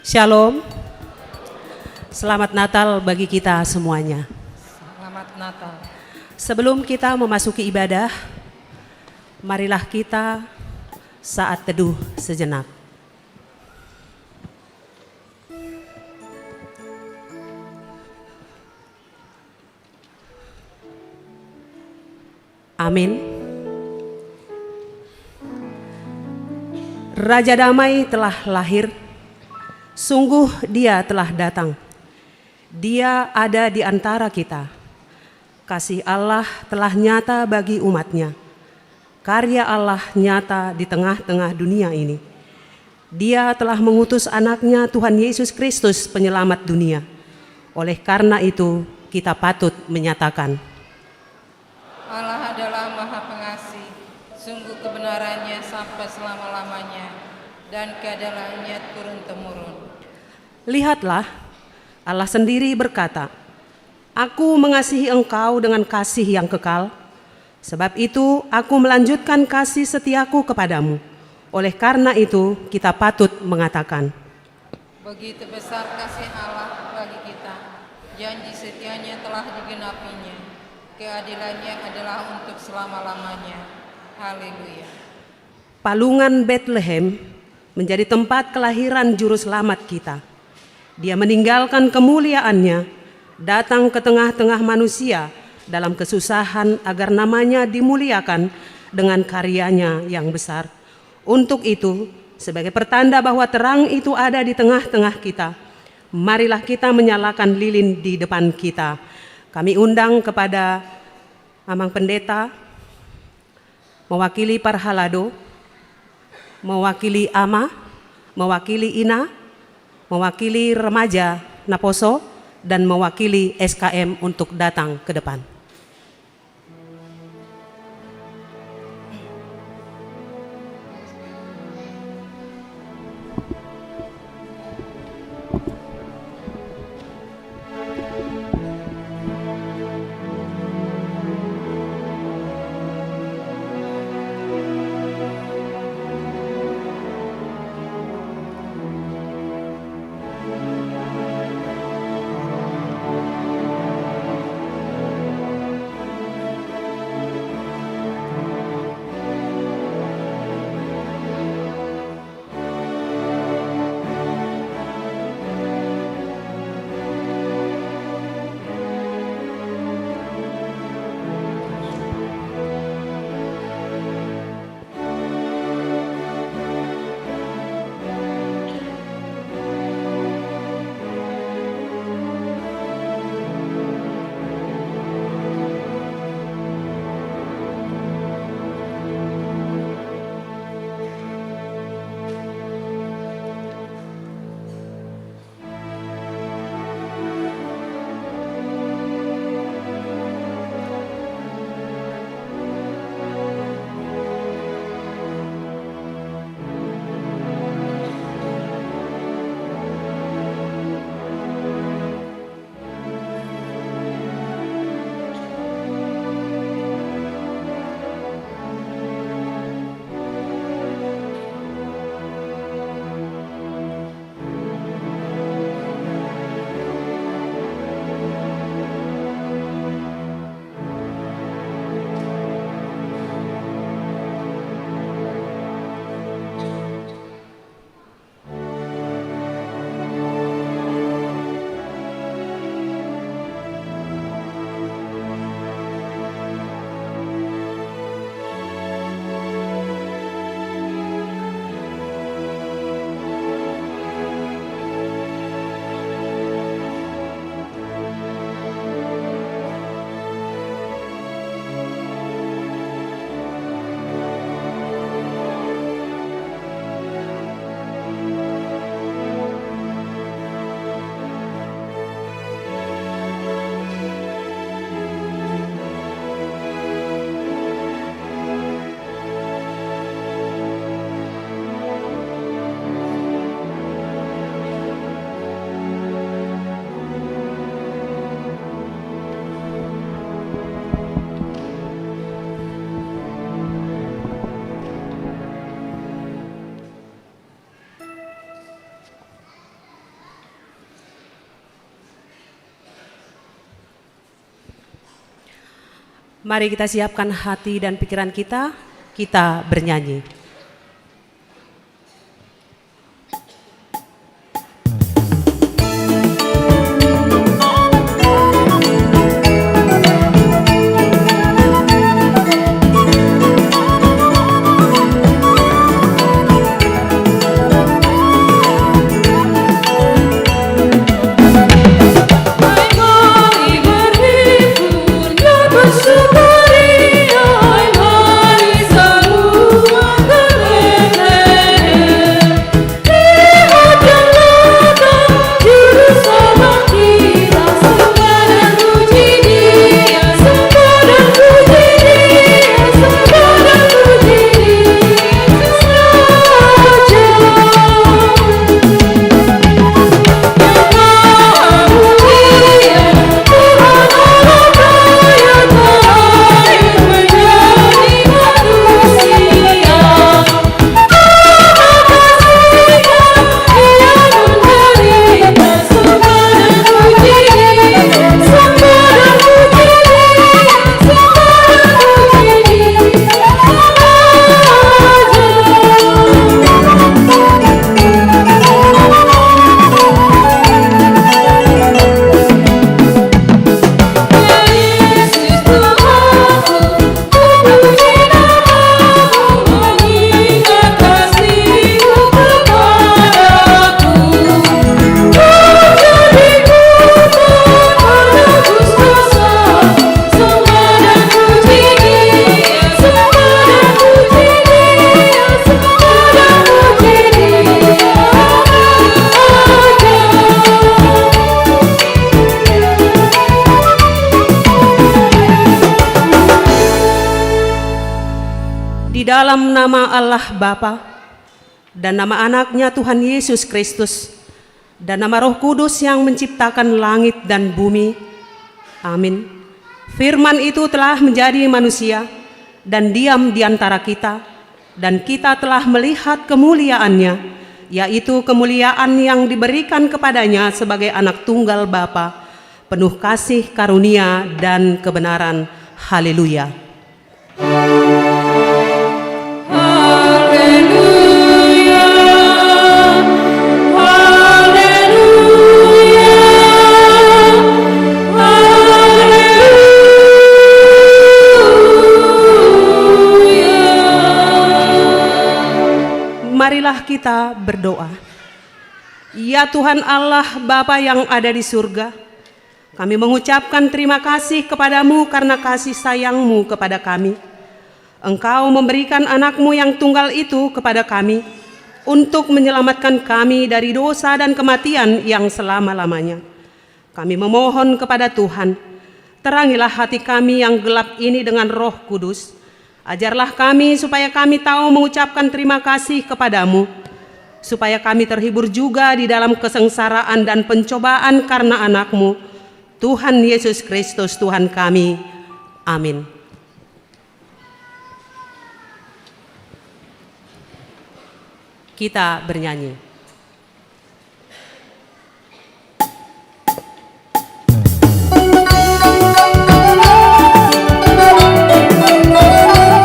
Shalom. Selamat Natal bagi kita semuanya. Selamat Natal. Sebelum kita memasuki ibadah, marilah kita saat teduh sejenak. Amin. Raja Damai telah lahir, sungguh Dia telah datang. Dia ada di antara kita. Kasih Allah telah nyata bagi umatnya. Karya Allah nyata di tengah-tengah dunia ini. Dia telah mengutus anaknya Tuhan Yesus Kristus penyelamat dunia. Oleh karena itu kita patut menyatakan, Allah adalah Maha Pengasih, sungguh kebenarannya sampai selama-lamanya, dan keadilannya turun-temurun. lihatlah, Allah sendiri berkata, Aku mengasihi engkau dengan kasih yang kekal. Sebab itu aku melanjutkan kasih setiaku kepadamu. Oleh karena itu kita patut mengatakan, Begitu besar kasih Allah bagi kita, janji setianya telah digenapinya, keadilannya adalah untuk selama-lamanya. Haleluya. Palungan Bethlehem menjadi tempat kelahiran juru selamat kita. Dia meninggalkan kemuliaannya, datang ke tengah-tengah manusia dalam kesusahan agar namanya dimuliakan dengan karyanya yang besar. Untuk itu, sebagai pertanda bahwa terang itu ada di tengah-tengah kita, marilah kita menyalakan lilin di depan kita. Kami undang kepada Amang Pendeta, mewakili Parhalado, mewakili Ama, mewakili Ina, mewakili remaja Naposo, dan mewakili SKM untuk datang ke depan. Mari kita siapkan hati dan pikiran kita bernyanyi. Di dalam nama Allah Bapa dan nama anaknya Tuhan Yesus Kristus dan nama Roh Kudus yang menciptakan langit dan bumi. Amin. Firman itu telah menjadi manusia dan diam di antara kita, dan kita telah melihat kemuliaannya, yaitu kemuliaan yang diberikan kepadanya sebagai anak tunggal Bapa, penuh kasih karunia dan kebenaran. Haleluya. Marilah kita berdoa. Ya Tuhan Allah Bapa yang ada di surga, kami mengucapkan terima kasih kepadamu karena kasih sayang-Mu kepada kami. Engkau memberikan anak-Mu yang tunggal itu kepada kami untuk menyelamatkan kami dari dosa dan kematian yang selama-lamanya. Kami memohon kepada Tuhan, terangilah hati kami yang gelap ini dengan Roh Kudus. Ajarlah kami supaya kami tahu mengucapkan terima kasih kepadamu, supaya kami terhibur juga di dalam kesengsaraan dan pencobaan karena anak-Mu, Tuhan Yesus Kristus Tuhan kami. Amin. Kita bernyanyi. Yeah.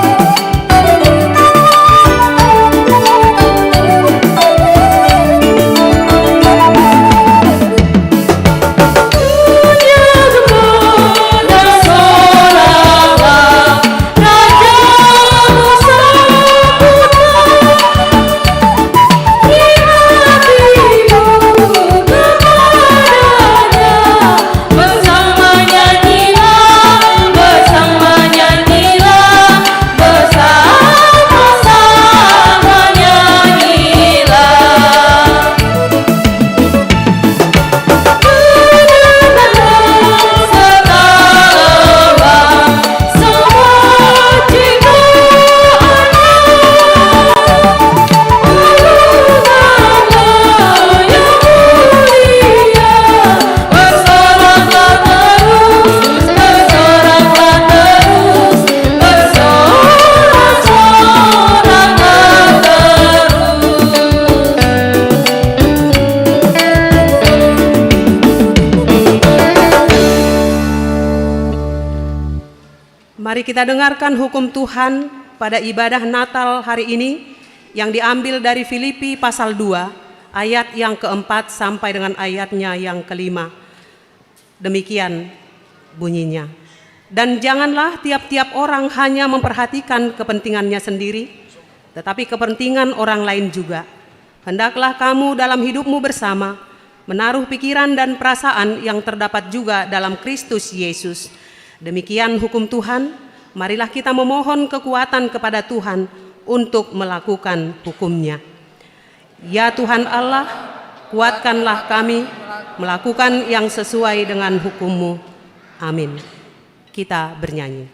Mari kita dengarkan hukum Tuhan pada ibadah Natal hari ini yang diambil dari Filipi pasal 2 ayat yang keempat sampai dengan ayatnya yang kelima. Demikian bunyinya. Dan janganlah tiap-tiap orang hanya memperhatikan kepentingannya sendiri, tetapi kepentingan orang lain juga. Hendaklah kamu dalam hidupmu bersama menaruh pikiran dan perasaan yang terdapat juga dalam Kristus Yesus. Demikian hukum Tuhan, marilah kita memohon kekuatan kepada Tuhan untuk melakukan hukumnya. Ya Tuhan Allah, kuatkanlah kami melakukan yang sesuai dengan hukum-Mu. Amin. Kita bernyanyi.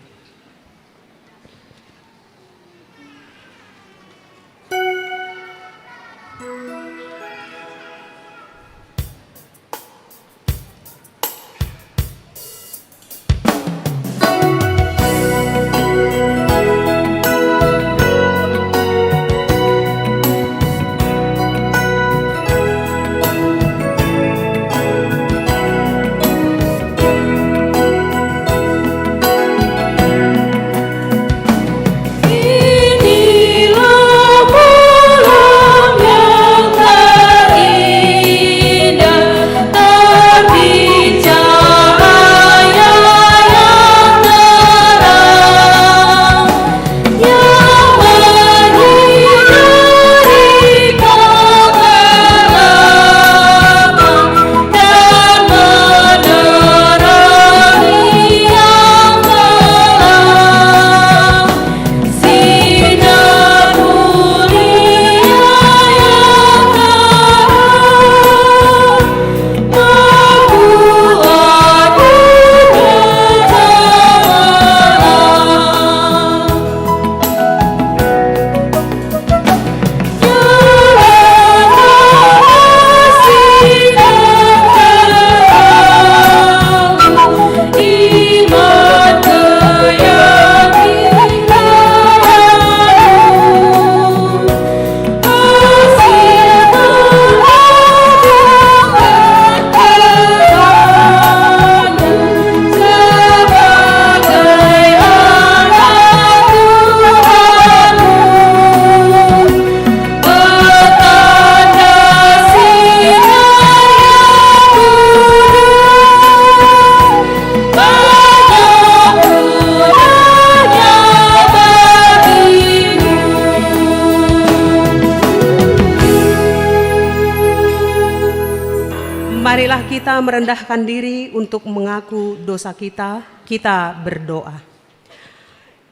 Marilah kita merendahkan diri untuk mengaku dosa kita. Kita berdoa.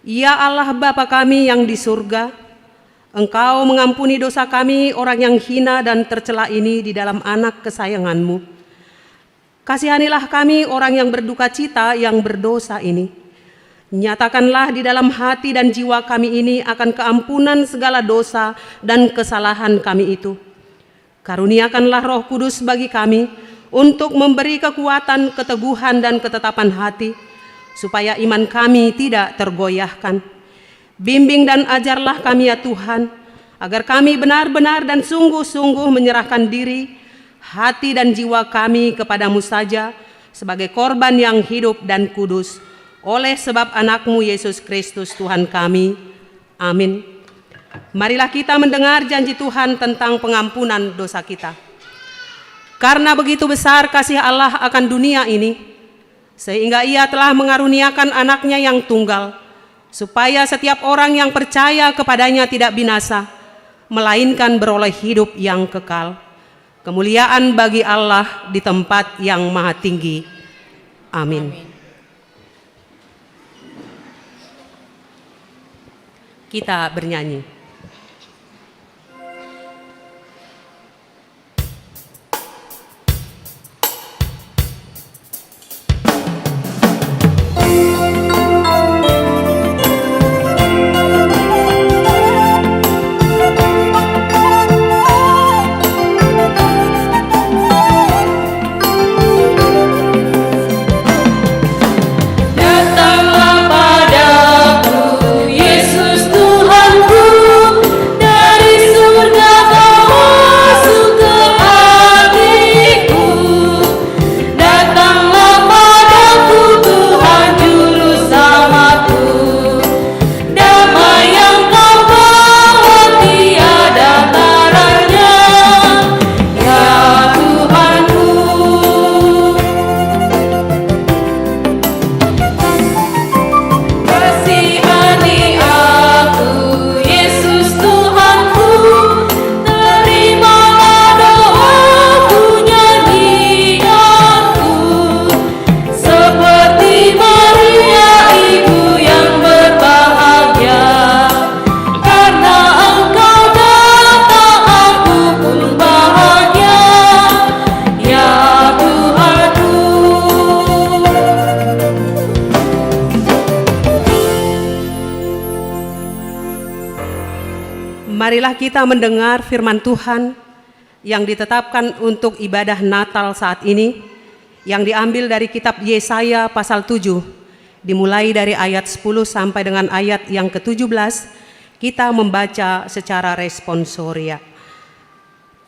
Ya Allah Bapa kami yang di surga, Engkau mengampuni dosa kami orang yang hina dan tercela ini di dalam anak kesayangan-Mu. Kasihanilah kami orang yang berduka cita yang berdosa ini. Nyatakanlah di dalam hati dan jiwa kami ini akan keampunan segala dosa dan kesalahan kami itu. Karuniakanlah Roh Kudus bagi kami untuk memberi kekuatan, keteguhan, dan ketetapan hati, supaya iman kami tidak tergoyahkan. Bimbing dan ajarlah kami ya Tuhan, agar kami benar-benar dan sungguh-sungguh menyerahkan diri, hati dan jiwa kami kepadamu saja, sebagai korban yang hidup dan kudus, oleh sebab anak-Mu Yesus Kristus Tuhan kami. Amin. Marilah kita mendengar janji Tuhan tentang pengampunan dosa kita. Karena begitu besar kasih Allah akan dunia ini, sehingga Ia telah mengaruniakan anaknya yang tunggal, supaya setiap orang yang percaya kepadanya tidak binasa, melainkan beroleh hidup yang kekal. Kemuliaan bagi Allah di tempat yang maha tinggi. Amin. Kita bernyanyi. Datanglah padaku, Yesus Tuhanku. Marilah kita mendengar firman Tuhan yang ditetapkan untuk ibadah Natal saat ini, yang diambil dari kitab Yesaya pasal 7, dimulai dari ayat 10 sampai dengan ayat yang ke-17, kita membaca secara responsoria.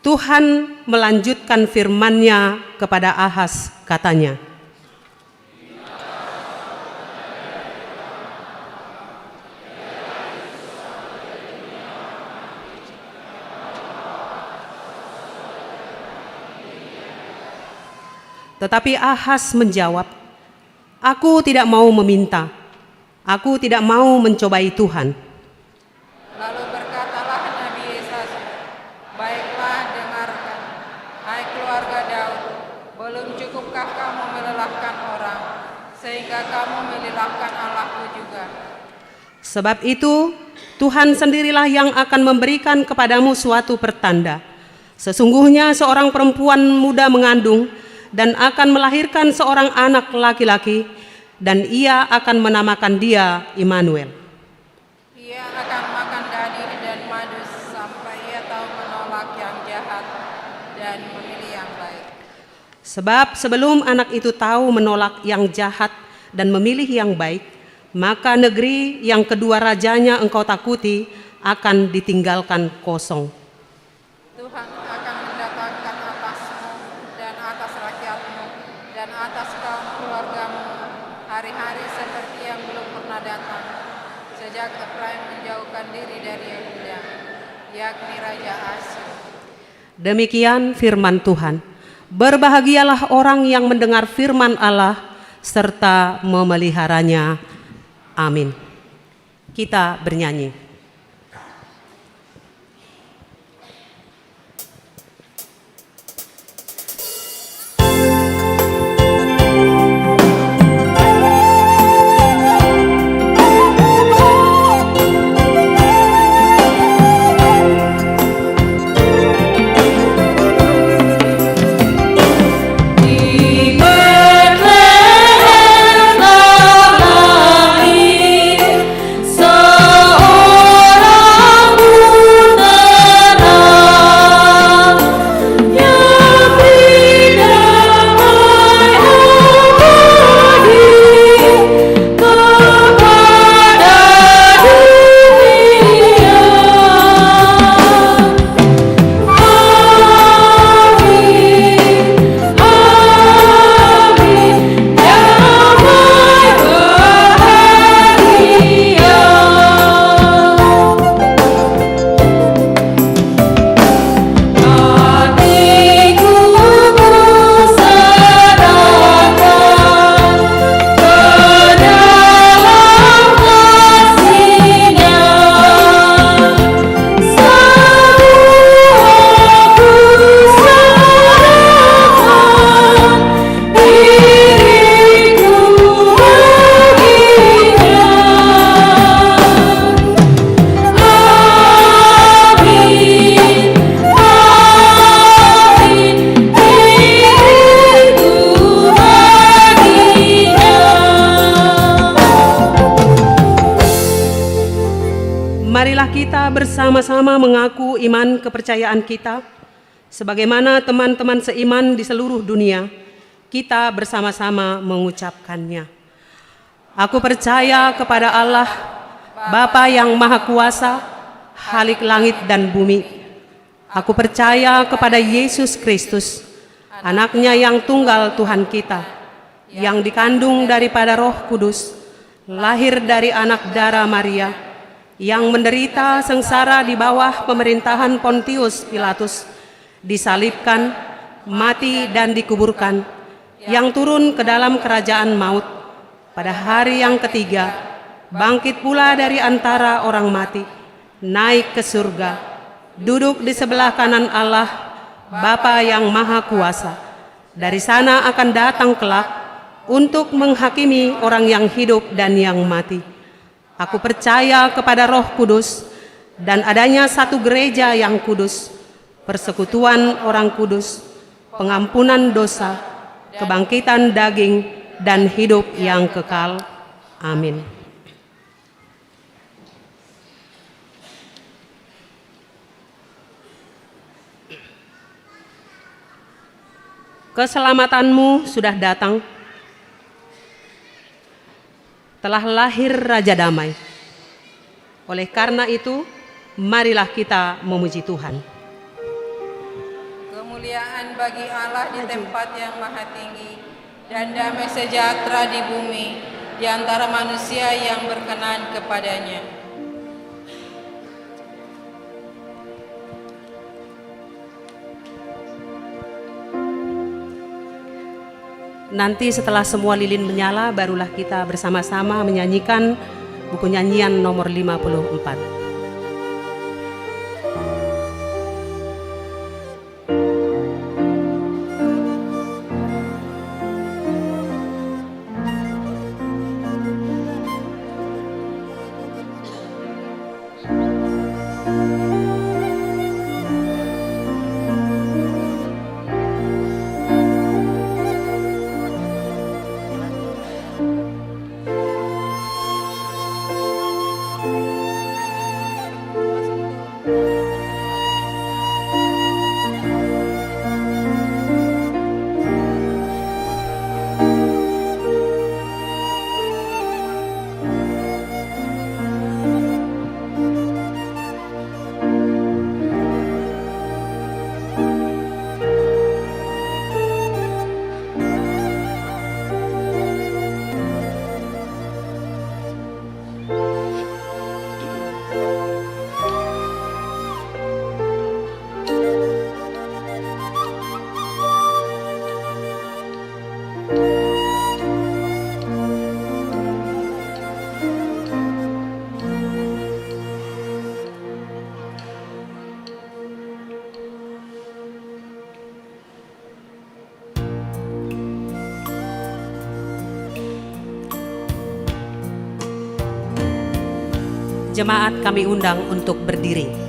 Tuhan melanjutkan firman-Nya kepada Ahaz, katanya, tetapi Ahaz menjawab, "Aku tidak mau meminta, aku tidak mau mencobai Tuhan." Lalu berkatalah Nabi Yesaya, "Baiklah, dengarkan, hai keluarga Daud, belum cukupkah kamu melelahkan orang, sehingga kamu melelahkan Allahku juga? Sebab itu, Tuhan sendirilah yang akan memberikan kepadamu suatu pertanda. Sesungguhnya seorang perempuan muda mengandung dan akan melahirkan seorang anak laki-laki, dan ia akan menamakan dia Immanuel." Ia akan makan daging dan madu sampai ia tahu menolak yang jahat dan memilih yang baik. Sebab sebelum anak itu tahu menolak yang jahat dan memilih yang baik, maka negeri yang kedua rajanya engkau takuti akan ditinggalkan kosong. Tuhan akan mendatangkan atasmu dan atas rakyatmu dan atas kaum keluargamu hari-hari seperti yang belum pernah datang sejak Efraim menjauhkan diri dari Yehuda, yakni Raja Asyur. Demikian firman Tuhan. Berbahagialah orang yang mendengar firman Allah serta memeliharanya. Amin. Kita bernyanyi. Marilah kita bersama-sama mengaku iman kepercayaan kita, sebagaimana teman-teman seiman di seluruh dunia, kita bersama-sama mengucapkannya. Aku percaya kepada Allah, Bapa yang Maha Kuasa, Khalik langit dan bumi. Aku percaya kepada Yesus Kristus, Anaknya yang tunggal Tuhan kita, yang dikandung daripada Roh Kudus, lahir dari anak darah Maria, yang menderita sengsara di bawah pemerintahan Pontius Pilatus, disalibkan, mati dan dikuburkan, yang turun ke dalam kerajaan maut, pada hari yang ketiga, bangkit pula dari antara orang mati, naik ke surga, duduk di sebelah kanan Allah, Bapa yang Maha Kuasa. Dari sana akan datang kelak untuk menghakimi orang yang hidup dan yang mati. Aku percaya kepada Roh Kudus dan adanya satu gereja yang kudus, persekutuan orang kudus, pengampunan dosa, kebangkitan daging, dan hidup yang kekal. Amin. Keselamatanmu sudah datang. Telah lahir Raja Damai. Oleh karena itu, marilah kita memuji Tuhan. Kemuliaan bagi Allah di tempat yang maha tinggi, dan damai sejahtera di bumi di antara manusia yang berkenan kepadanya. Nanti setelah semua lilin menyala, barulah kita bersama-sama menyanyikan buku nyanyian nomor 54. Jemaat kami undang untuk berdiri. Damai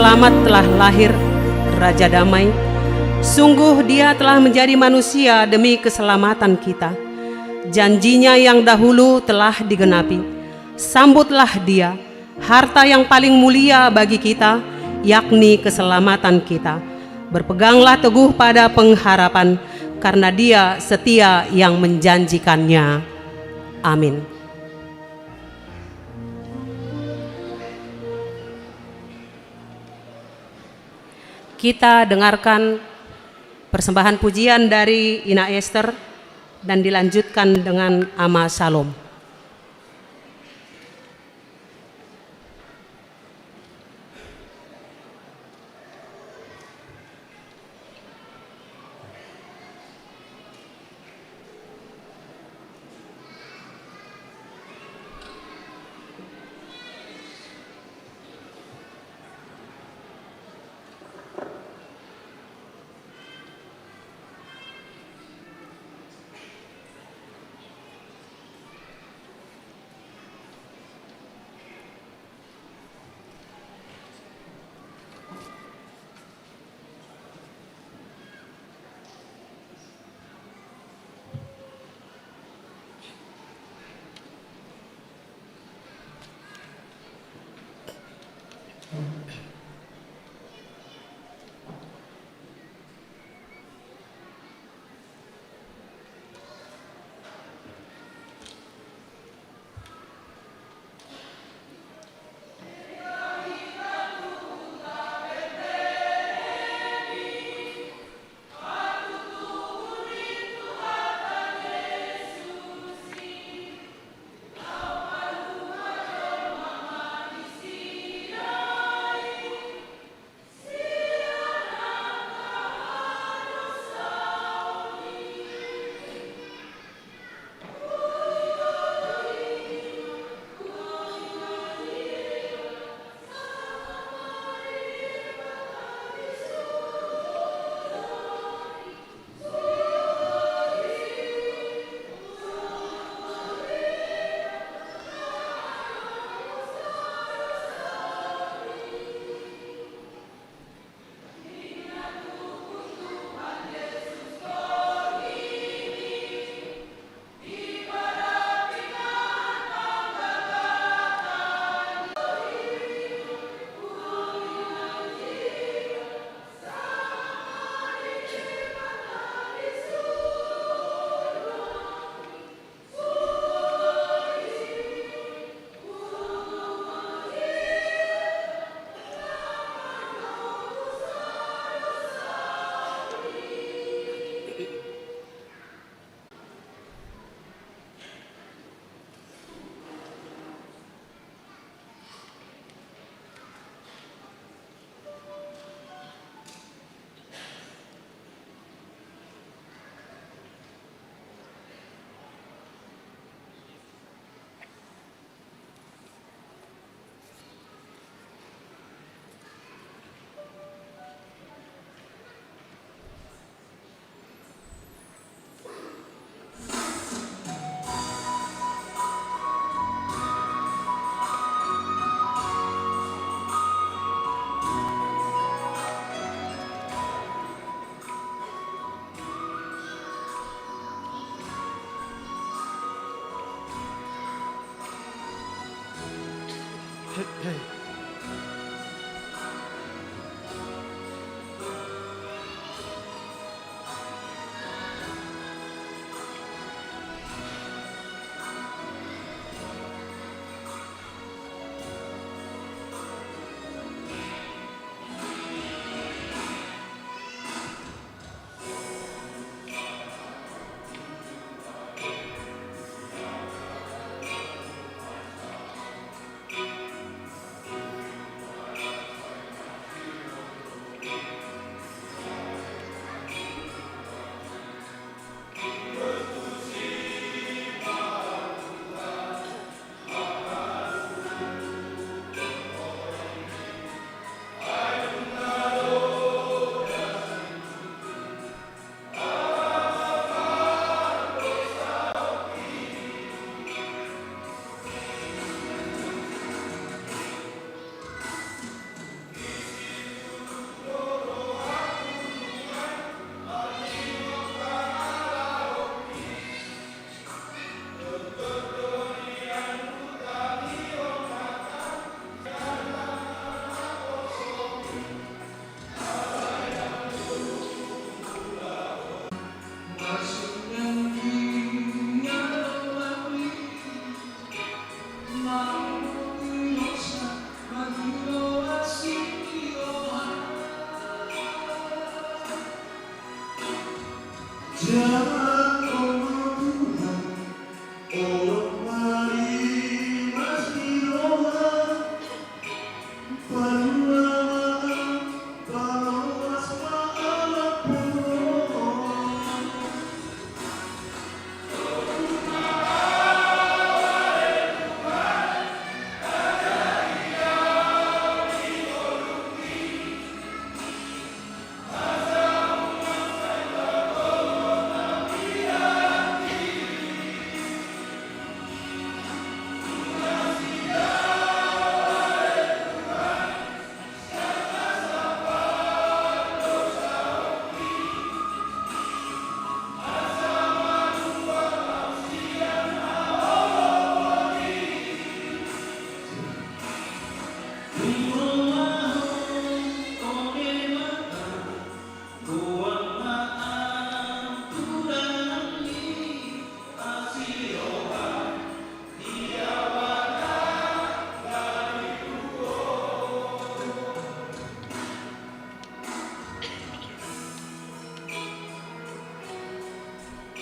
Selamat telah lahir, Raja Damai. Sungguh Dia telah menjadi manusia demi keselamatan kita. Janjinya yang dahulu telah digenapi. Sambutlah Dia, harta yang paling mulia bagi kita, yakni keselamatan kita. Berpeganglah teguh pada pengharapan, karena Dia setia yang menjanjikannya. Amin. Kita dengarkan persembahan pujian dari Ina Esther dan dilanjutkan dengan Ama Salom.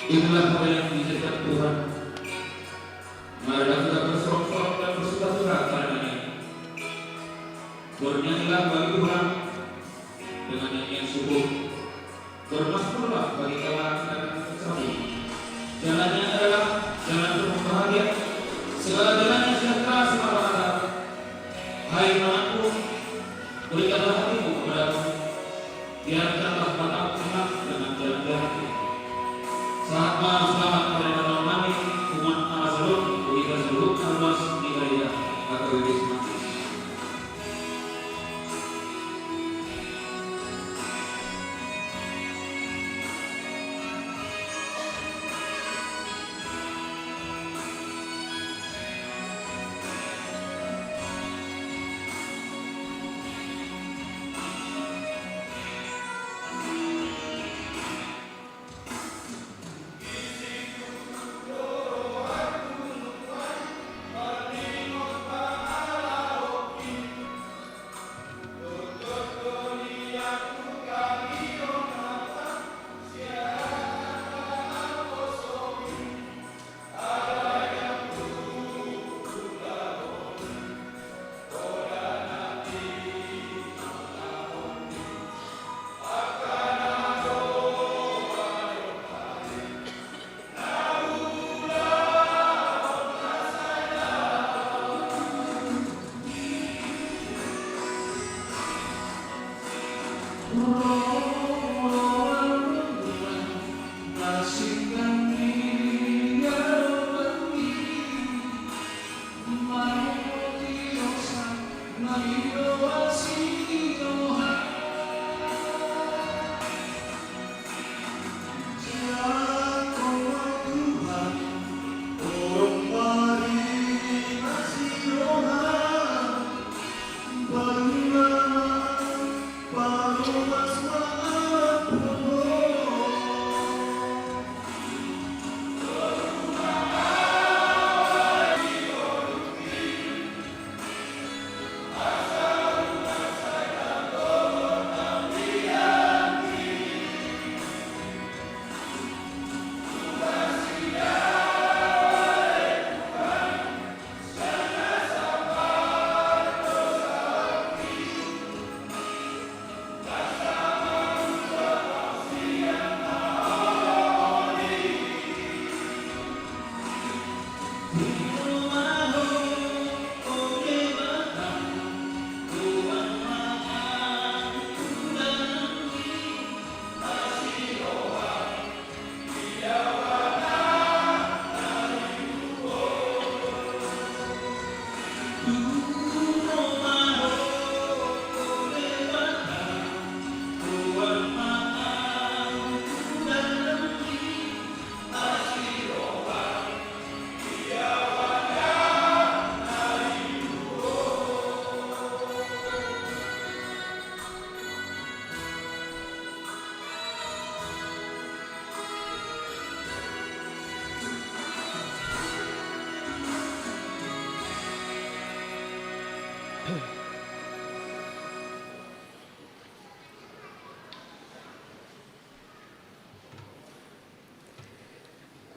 Inilah apa yang diizinkan Tuhan. Marilah kita bersorak-sorak dan bersuka-suka karenanya. Bernyanyilah bagi Tuhan dengan nyanyian syukur. Bermasmurlah bagi Allah dan bersatu. Jalannya adalah jalan penuh bahagia. Segala jalannya sejahtera semata-mata. Hai anakku, berikanlah hatimu kepadamu. Biarkanlah matamu senang dengan jalan-jalanmu. Saat malam selamat kepada nama kami, umat nama seluruh, kita seluruh harus dikaya atau dismati.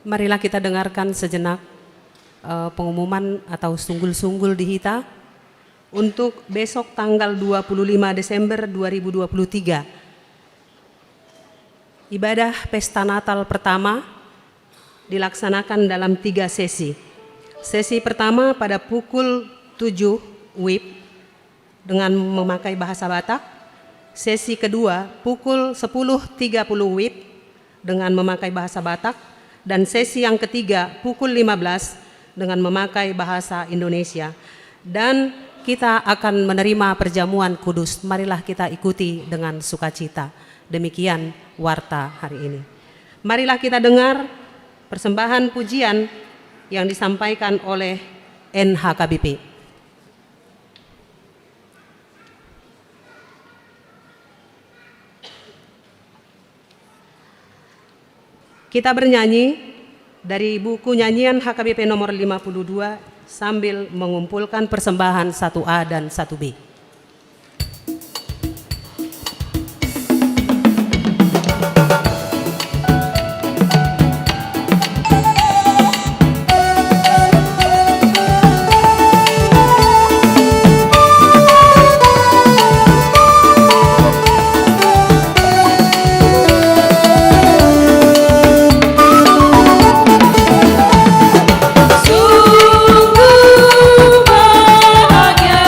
Marilah kita dengarkan sejenak pengumuman atau sunggul-sunggul di Hita untuk besok tanggal 25 Desember 2023. Ibadah Pesta Natal pertama dilaksanakan dalam 3 sesi. Sesi pertama pada pukul 7 WIB dengan memakai bahasa Batak. Sesi kedua pukul 10.30 WIB dengan memakai bahasa Batak. Dan sesi yang ketiga pukul 15 dengan memakai bahasa Indonesia. Dan kita akan menerima perjamuan kudus. Marilah kita ikuti dengan sukacita. Demikian warta hari ini. Marilah kita dengar persembahan pujian yang disampaikan oleh NHKBP. Kita bernyanyi dari buku nyanyian HKBP nomor 52 sambil mengumpulkan persembahan 1A dan 1B. Sungguh bahagia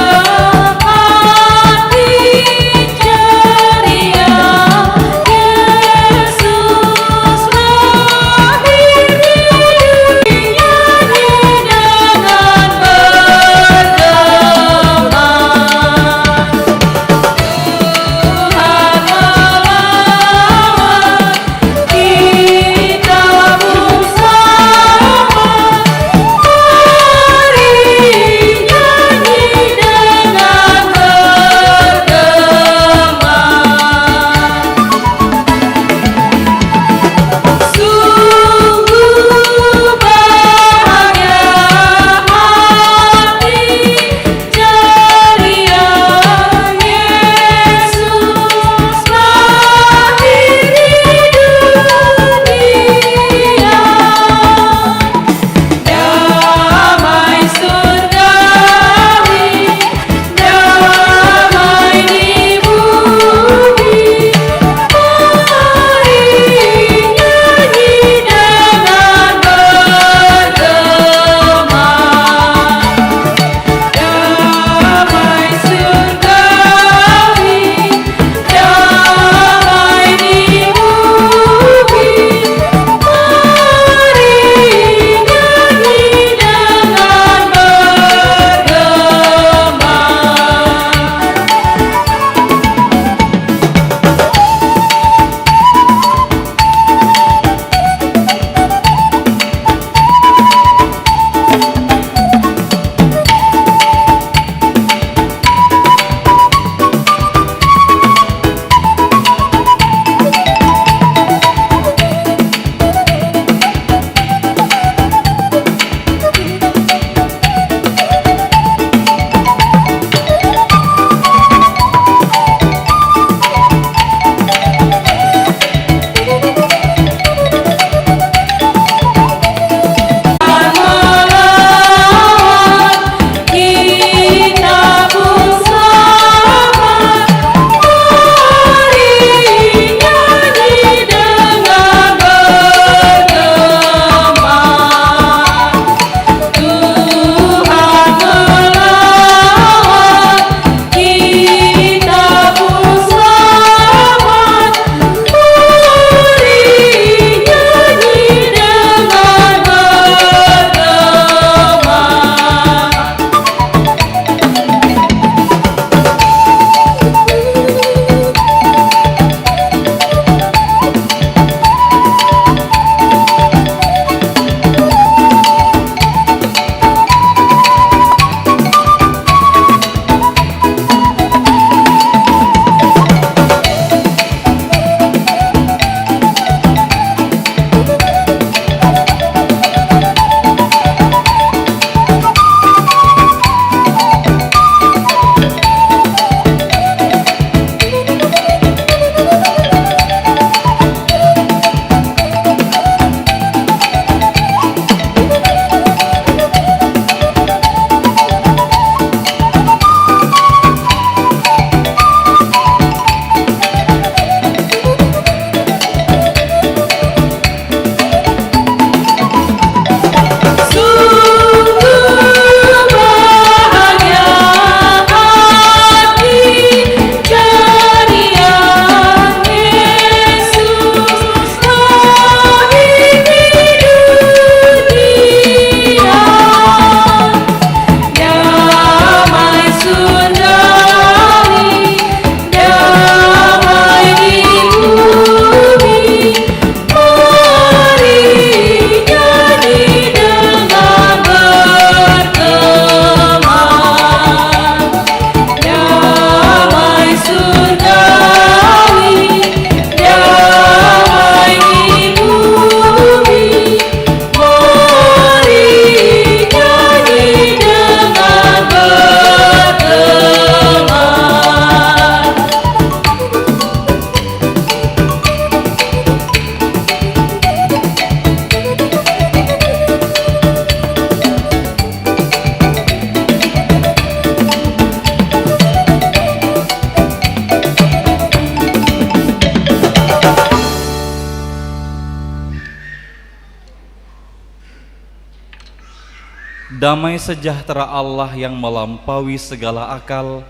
Damai sejahtera Allah yang melampaui segala akal,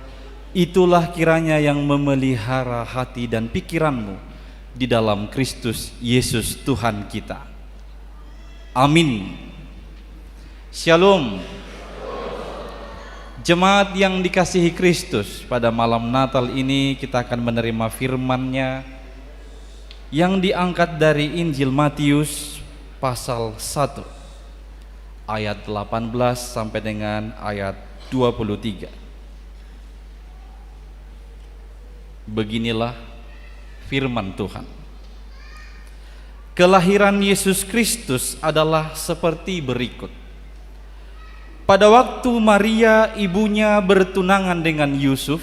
itulah kiranya yang memelihara hati dan pikiranmu di dalam Kristus Yesus Tuhan kita. Amin. Shalom. Jemaat yang dikasihi Kristus, pada malam Natal ini kita akan menerima firman-Nya yang diangkat dari Injil Matius pasal 1 ayat 18 sampai dengan ayat 23. Beginilah firman Tuhan. Kelahiran Yesus Kristus adalah seperti berikut. Pada waktu Maria ibunya bertunangan dengan Yusuf,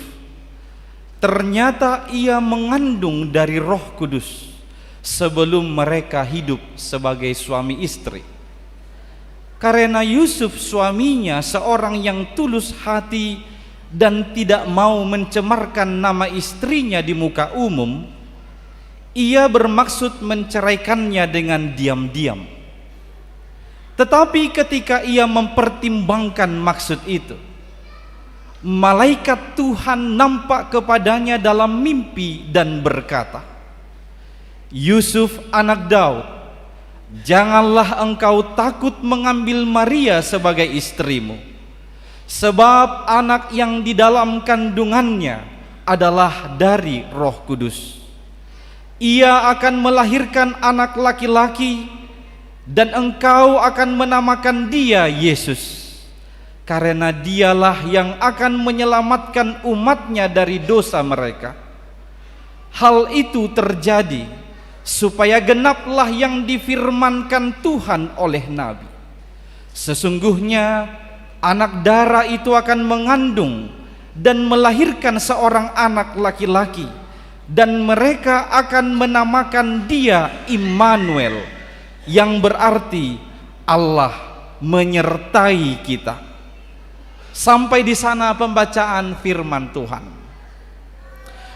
ternyata ia mengandung dari Roh Kudus sebelum mereka hidup sebagai suami istri. Karena Yusuf suaminya seorang yang tulus hati dan tidak mau mencemarkan nama istrinya di muka umum, ia bermaksud menceraikannya dengan diam-diam. Tetapi ketika ia mempertimbangkan maksud itu, malaikat Tuhan nampak kepadanya dalam mimpi dan berkata, "Yusuf anak Daud, janganlah engkau takut mengambil Maria sebagai istrimu, sebab anak yang di dalam kandungannya adalah dari Roh Kudus. Ia akan melahirkan anak laki-laki, dan engkau akan menamakan dia Yesus, karena dialah yang akan menyelamatkan umatnya dari dosa mereka. Hal itu terjadi supaya genaplah yang difirmankan Tuhan oleh Nabi. Sesungguhnya anak darah itu akan mengandung dan melahirkan seorang anak laki-laki, dan mereka akan menamakan dia Immanuel, yang berarti Allah menyertai kita." Sampai di sana pembacaan firman Tuhan.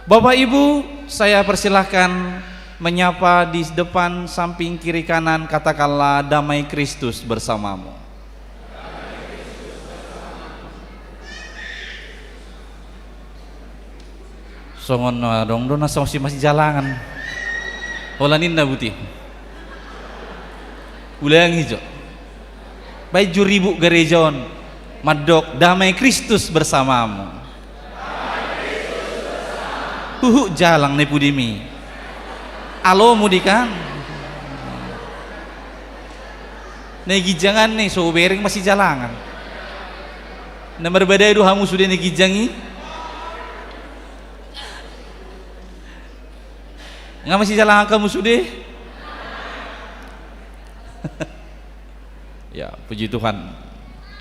Bapak Ibu, saya persilahkan menyapa di depan, samping, kiri, kanan. Katakanlah, damai Kristus bersamamu. Songon dong dona masih jalangan. Holanin na buti. Ulang hijau. Baik juribu gerejon. Madok, damai Kristus bersamamu. Jalang ne pudimi. Alo mudikan. Negijangan nih, so bering masih jalangan. Nomor beda itu hamu sudah negijangi. Nggak masih jalangan kamu sudah. Ya, puji Tuhan.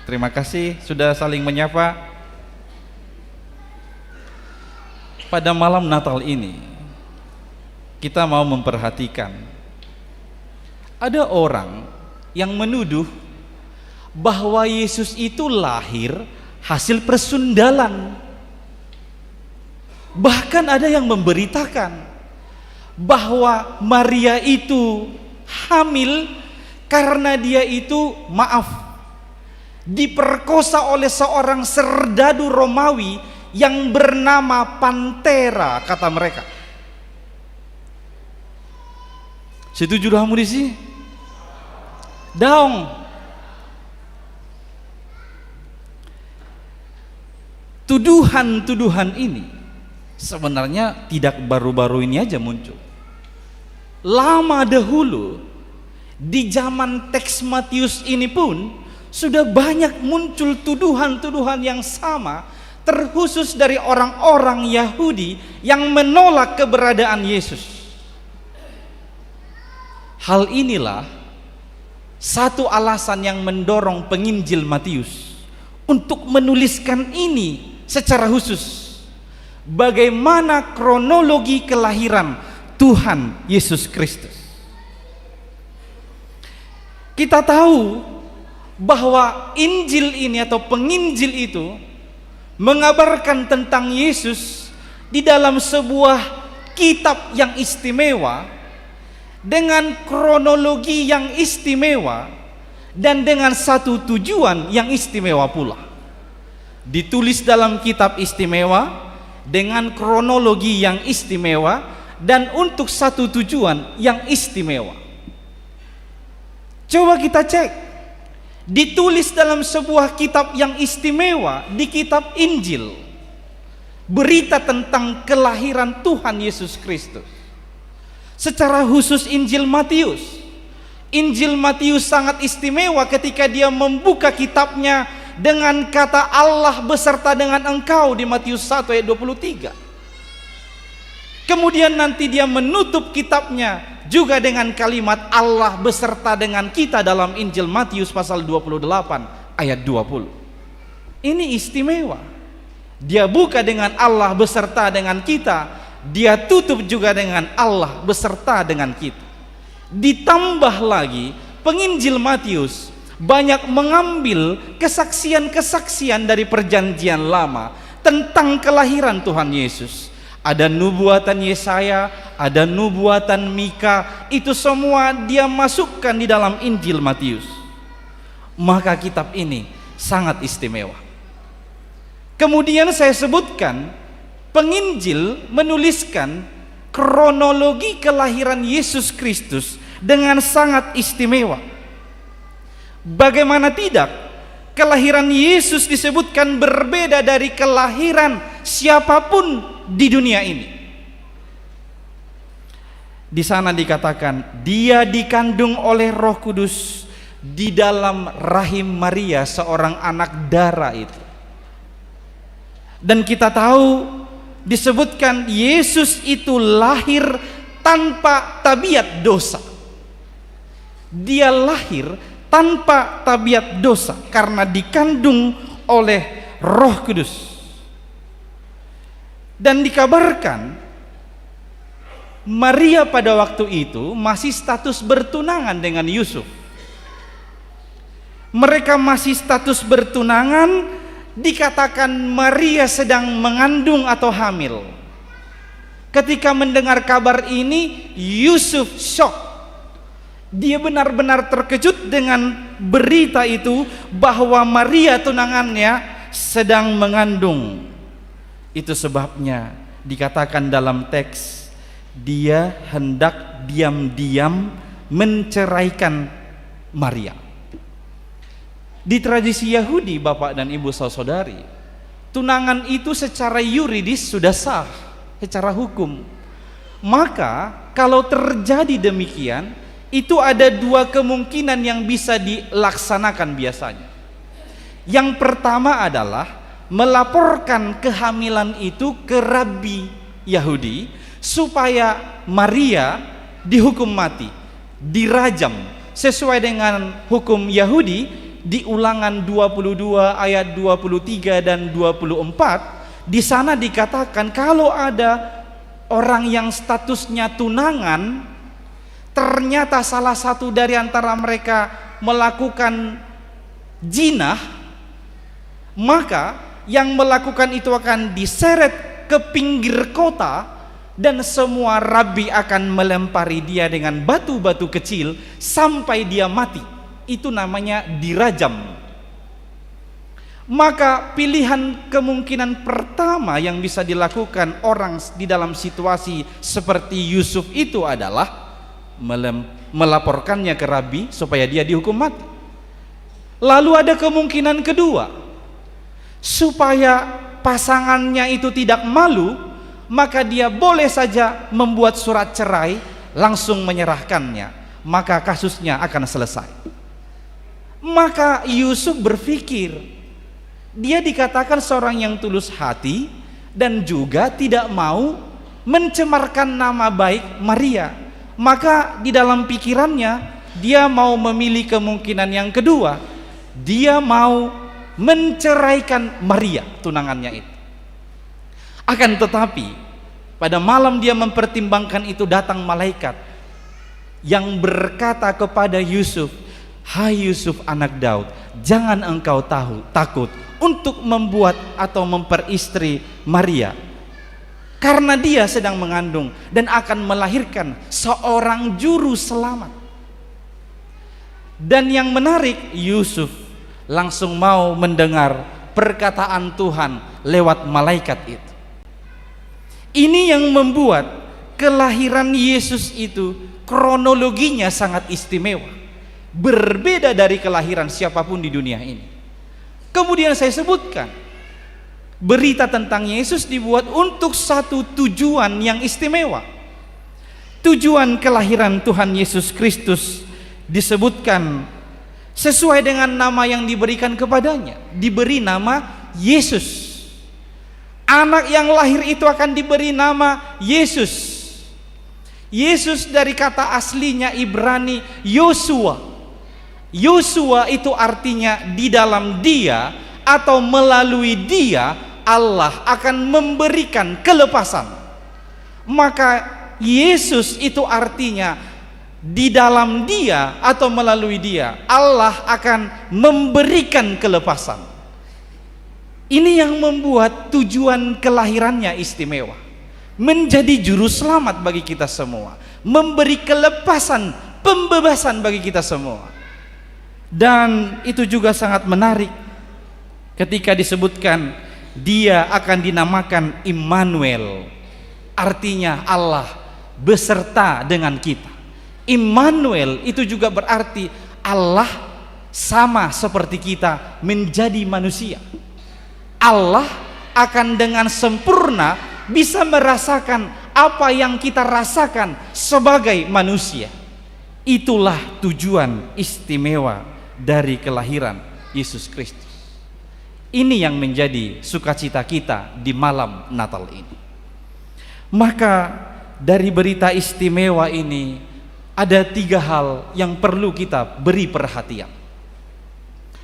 Terima kasih sudah saling menyapa. Pada malam Natal ini kita mau memperhatikan, ada orang yang menuduh bahwa Yesus itu lahir hasil persundalan. Bahkan ada yang memberitakan bahwa Maria itu hamil karena dia itu, diperkosa oleh seorang serdadu Romawi yang bernama Pantera, kata mereka. Setuju kamu di sini? Daung. Tuduhan-tuduhan ini sebenarnya tidak baru-baru ini aja muncul. Lama dahulu, di zaman teks Matius ini pun sudah banyak muncul tuduhan-tuduhan yang sama, terkhusus dari orang-orang Yahudi yang menolak keberadaan Yesus. Hal inilah satu alasan yang mendorong penginjil Matius untuk menuliskan ini secara khusus. Bagaimana kronologi kelahiran Tuhan Yesus Kristus. Kita tahu bahwa Injil ini atau penginjil itu mengabarkan tentang Yesus di dalam sebuah kitab yang istimewa, dengan kronologi yang istimewa, dan dengan satu tujuan yang istimewa pula. Ditulis dalam kitab istimewa dengan kronologi yang istimewa dan untuk satu tujuan yang istimewa. Coba kita cek, ditulis dalam sebuah kitab yang istimewa, di kitab Injil, berita tentang kelahiran Tuhan Yesus Kristus. Secara khusus Injil Matius. Injil Matius sangat istimewa ketika dia membuka kitabnya dengan kata Allah beserta dengan engkau di Matius 1 ayat 23. Kemudian nanti dia menutup kitabnya juga dengan kalimat Allah beserta dengan kita dalam Injil Matius pasal 28 ayat 20. Ini istimewa. Dia buka dengan Allah beserta dengan kita, dia tutup juga dengan Allah beserta dengan kita. Ditambah lagi, penginjil Matius banyak mengambil kesaksian-kesaksian dari perjanjian lama tentang kelahiran Tuhan Yesus. Ada nubuatan Yesaya, ada nubuatan Mika, itu semua dia masukkan di dalam Injil Matius. Maka kitab ini sangat istimewa. Kemudian saya sebutkan, penginjil menuliskan kronologi kelahiran Yesus Kristus dengan sangat istimewa. Bagaimana tidak, kelahiran Yesus disebutkan berbeda dari kelahiran siapapun di dunia ini. Di sana dikatakan dia dikandung oleh Roh Kudus di dalam rahim Maria, seorang anak darah itu. Dan kita tahu disebutkan Yesus itu lahir tanpa tabiat dosa. Dia lahir tanpa tabiat dosa karena dikandung oleh Roh Kudus. Dan dikabarkan Maria pada waktu itu masih status bertunangan dengan Yusuf. Mereka masih status bertunangan. Dikatakan Maria sedang mengandung atau hamil. Ketika mendengar kabar ini, Yusuf syok. Dia benar-benar terkejut dengan berita itu bahwa Maria tunangannya sedang mengandung. Itu sebabnya dikatakan dalam teks, dia hendak diam-diam menceraikan Maria. Di tradisi Yahudi, Bapak dan Ibu saudari, tunangan itu secara yuridis sudah sah, secara hukum. Maka kalau terjadi demikian, itu ada dua kemungkinan yang bisa dilaksanakan biasanya. Yang pertama adalah melaporkan kehamilan itu ke rabi Yahudi supaya Maria dihukum mati, dirajam sesuai dengan hukum Yahudi. Di Ulangan 22 ayat 23 dan 24, di sana dikatakan kalau ada orang yang statusnya tunangan, ternyata salah satu dari antara mereka melakukan jinah, maka yang melakukan itu akan diseret ke pinggir kota dan semua rabi akan melempari dia dengan batu-batu kecil sampai dia mati. Itu namanya dirajam. Maka pilihan kemungkinan pertama yang bisa dilakukan orang di dalam situasi seperti Yusuf itu adalah melaporkannya ke rabi supaya dia dihukum mati. Lalu ada kemungkinan kedua, supaya pasangannya itu tidak malu, maka dia boleh saja membuat surat cerai langsung menyerahkannya, maka kasusnya akan selesai. Maka Yusuf berpikir, dia dikatakan seorang yang tulus hati dan juga tidak mau mencemarkan nama baik Maria. Maka di dalam pikirannya dia mau memilih kemungkinan yang kedua, dia mau menceraikan Maria, tunangannya itu. Akan tetapi pada malam dia mempertimbangkan itu, datang malaikat yang berkata kepada Yusuf, "Hai Yusuf anak Daud, jangan engkau takut untuk membuat atau memperistri Maria, karena dia sedang mengandung dan akan melahirkan seorang juru selamat." Dan yang menarik, Yusuf langsung mau mendengar perkataan Tuhan lewat malaikat itu. Ini yang membuat kelahiran Yesus itu kronologinya sangat istimewa, berbeda dari kelahiran siapapun di dunia ini. Kemudian saya sebutkan, berita tentang Yesus dibuat untuk satu tujuan yang istimewa. Tujuan kelahiran Tuhan Yesus Kristus disebutkan sesuai dengan nama yang diberikan kepadanya. Diberi nama Yesus. Anak yang lahir itu akan diberi nama Yesus. Yesus dari kata aslinya Ibrani Yosua. Yosua itu artinya di dalam Dia atau melalui Dia Allah akan memberikan kelepasan. Maka Yesus itu artinya di dalam Dia atau melalui Dia Allah akan memberikan kelepasan. Ini yang membuat tujuan kelahirannya istimewa, menjadi juru selamat bagi kita semua, memberi kelepasan, pembebasan bagi kita semua. Dan itu juga sangat menarik ketika disebutkan Dia akan dinamakan Immanuel, artinya Allah beserta dengan kita. Immanuel itu juga berarti Allah sama seperti kita menjadi manusia. Allah akan dengan sempurna bisa merasakan apa yang kita rasakan sebagai manusia. Itulah tujuan istimewa dari kelahiran Yesus Kristus. Ini yang menjadi sukacita kita di malam Natal ini. Maka dari berita istimewa ini ada 3 hal yang perlu kita beri perhatian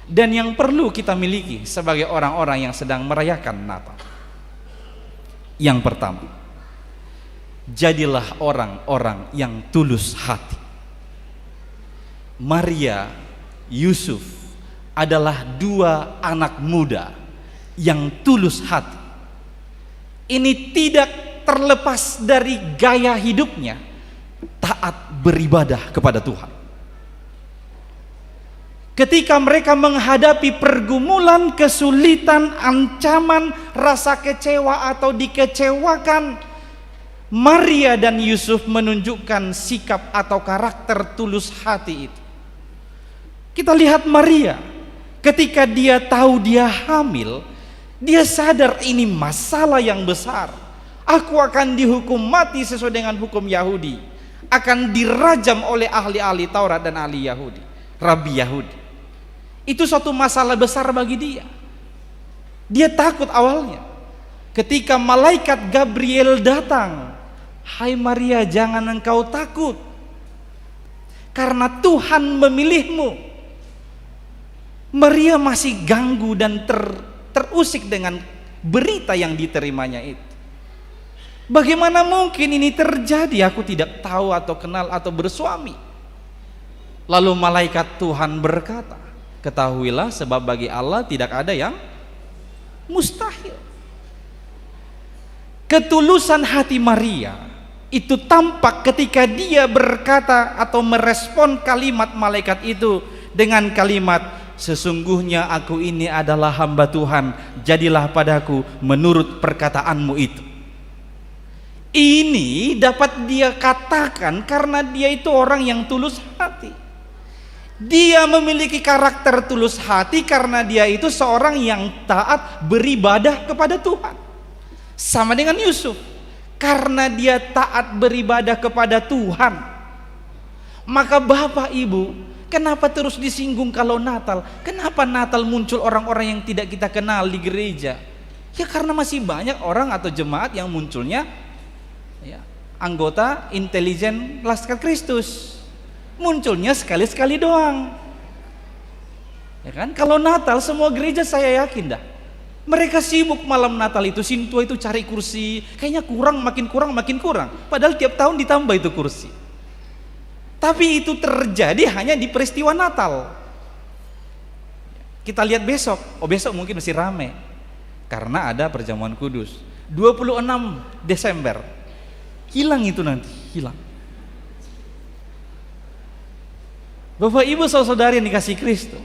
dan yang perlu kita miliki sebagai orang-orang yang sedang merayakan Natal. Yang pertama, jadilah orang-orang yang tulus hati. Maria, Yusuf adalah 2 anak muda yang tulus hati. Ini tidak terlepas dari gaya hidupnya, taat beribadah kepada Tuhan. Ketika mereka menghadapi pergumulan, kesulitan, ancaman, rasa kecewa atau dikecewakan, Maria dan Yusuf menunjukkan sikap atau karakter tulus hati itu. Kita lihat Maria, ketika dia tahu dia hamil, dia sadar ini masalah yang besar. Aku akan dihukum mati sesuai dengan hukum Yahudi, akan dirajam oleh ahli-ahli Taurat dan ahli Yahudi, Rabi Yahudi. Itu suatu masalah besar bagi dia. Dia takut awalnya. Ketika malaikat Gabriel datang, hai Maria, jangan engkau takut, karena Tuhan memilihmu. Maria masih ganggu dan terusik dengan berita yang diterimanya itu. Bagaimana mungkin ini terjadi? Aku tidak tahu atau kenal atau bersuami. Lalu malaikat Tuhan berkata, ketahuilah sebab bagi Allah tidak ada yang mustahil. Ketulusan hati Maria itu tampak ketika dia berkata atau merespon kalimat malaikat itu dengan kalimat, sesungguhnya aku ini adalah hamba Tuhan, jadilah padaku menurut perkataanmu itu. Ini dapat dia katakan karena dia itu orang yang tulus hati. Dia memiliki karakter tulus hati karena dia itu seorang yang taat beribadah kepada Tuhan. Sama dengan Yusuf, karena dia taat beribadah kepada Tuhan. Maka Bapak Ibu, kenapa terus disinggung kalau Natal? Kenapa Natal muncul orang-orang yang tidak kita kenal di gereja? Ya karena masih banyak orang atau jemaat yang munculnya ya, anggota intelijen Laskar Kristus. Munculnya sekali-sekali doang. Ya kan? Kalau Natal semua gereja saya yakin dah, mereka sibuk malam Natal itu, sintua itu cari kursi, kayaknya kurang, makin kurang. Padahal tiap tahun ditambah itu kursi. Tapi itu terjadi hanya di peristiwa Natal. Kita lihat besok, besok mungkin masih rame karena ada perjamuan kudus. 26 Desember hilang itu nanti, hilang. Bapak Ibu saudara yang dikasihi Kristus,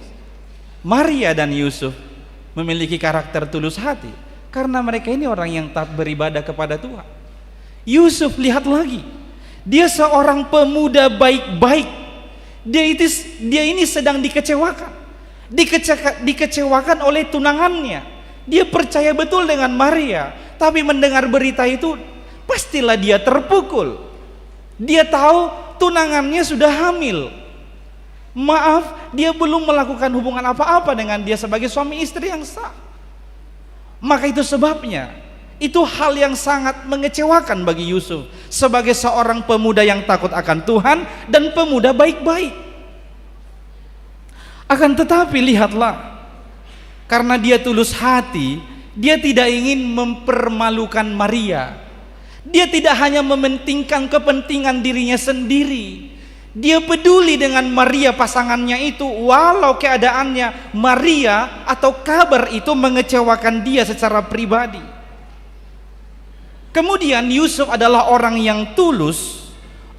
Maria dan Yusuf memiliki karakter tulus hati karena mereka ini orang yang taat beribadah kepada Tuhan. Yusuf, lihat lagi, dia seorang pemuda baik-baik. Dia ini sedang dikecewakan oleh tunangannya. Dia percaya betul dengan Maria, tapi mendengar berita itu pastilah dia terpukul. Dia tahu tunangannya sudah hamil. Maaf, dia belum melakukan hubungan apa-apa dengan dia sebagai suami istri yang sah. Maka itu sebabnya, itu hal yang sangat mengecewakan bagi Yusuf sebagai seorang pemuda yang takut akan Tuhan dan pemuda baik-baik. Akan tetapi lihatlah, karena dia tulus hati, dia tidak ingin mempermalukan Maria. Dia tidak hanya mementingkan kepentingan dirinya sendiri. Dia peduli dengan Maria pasangannya itu, walau keadaannya Maria atau kabar itu mengecewakan dia secara pribadi. Kemudian Yusuf adalah orang yang tulus,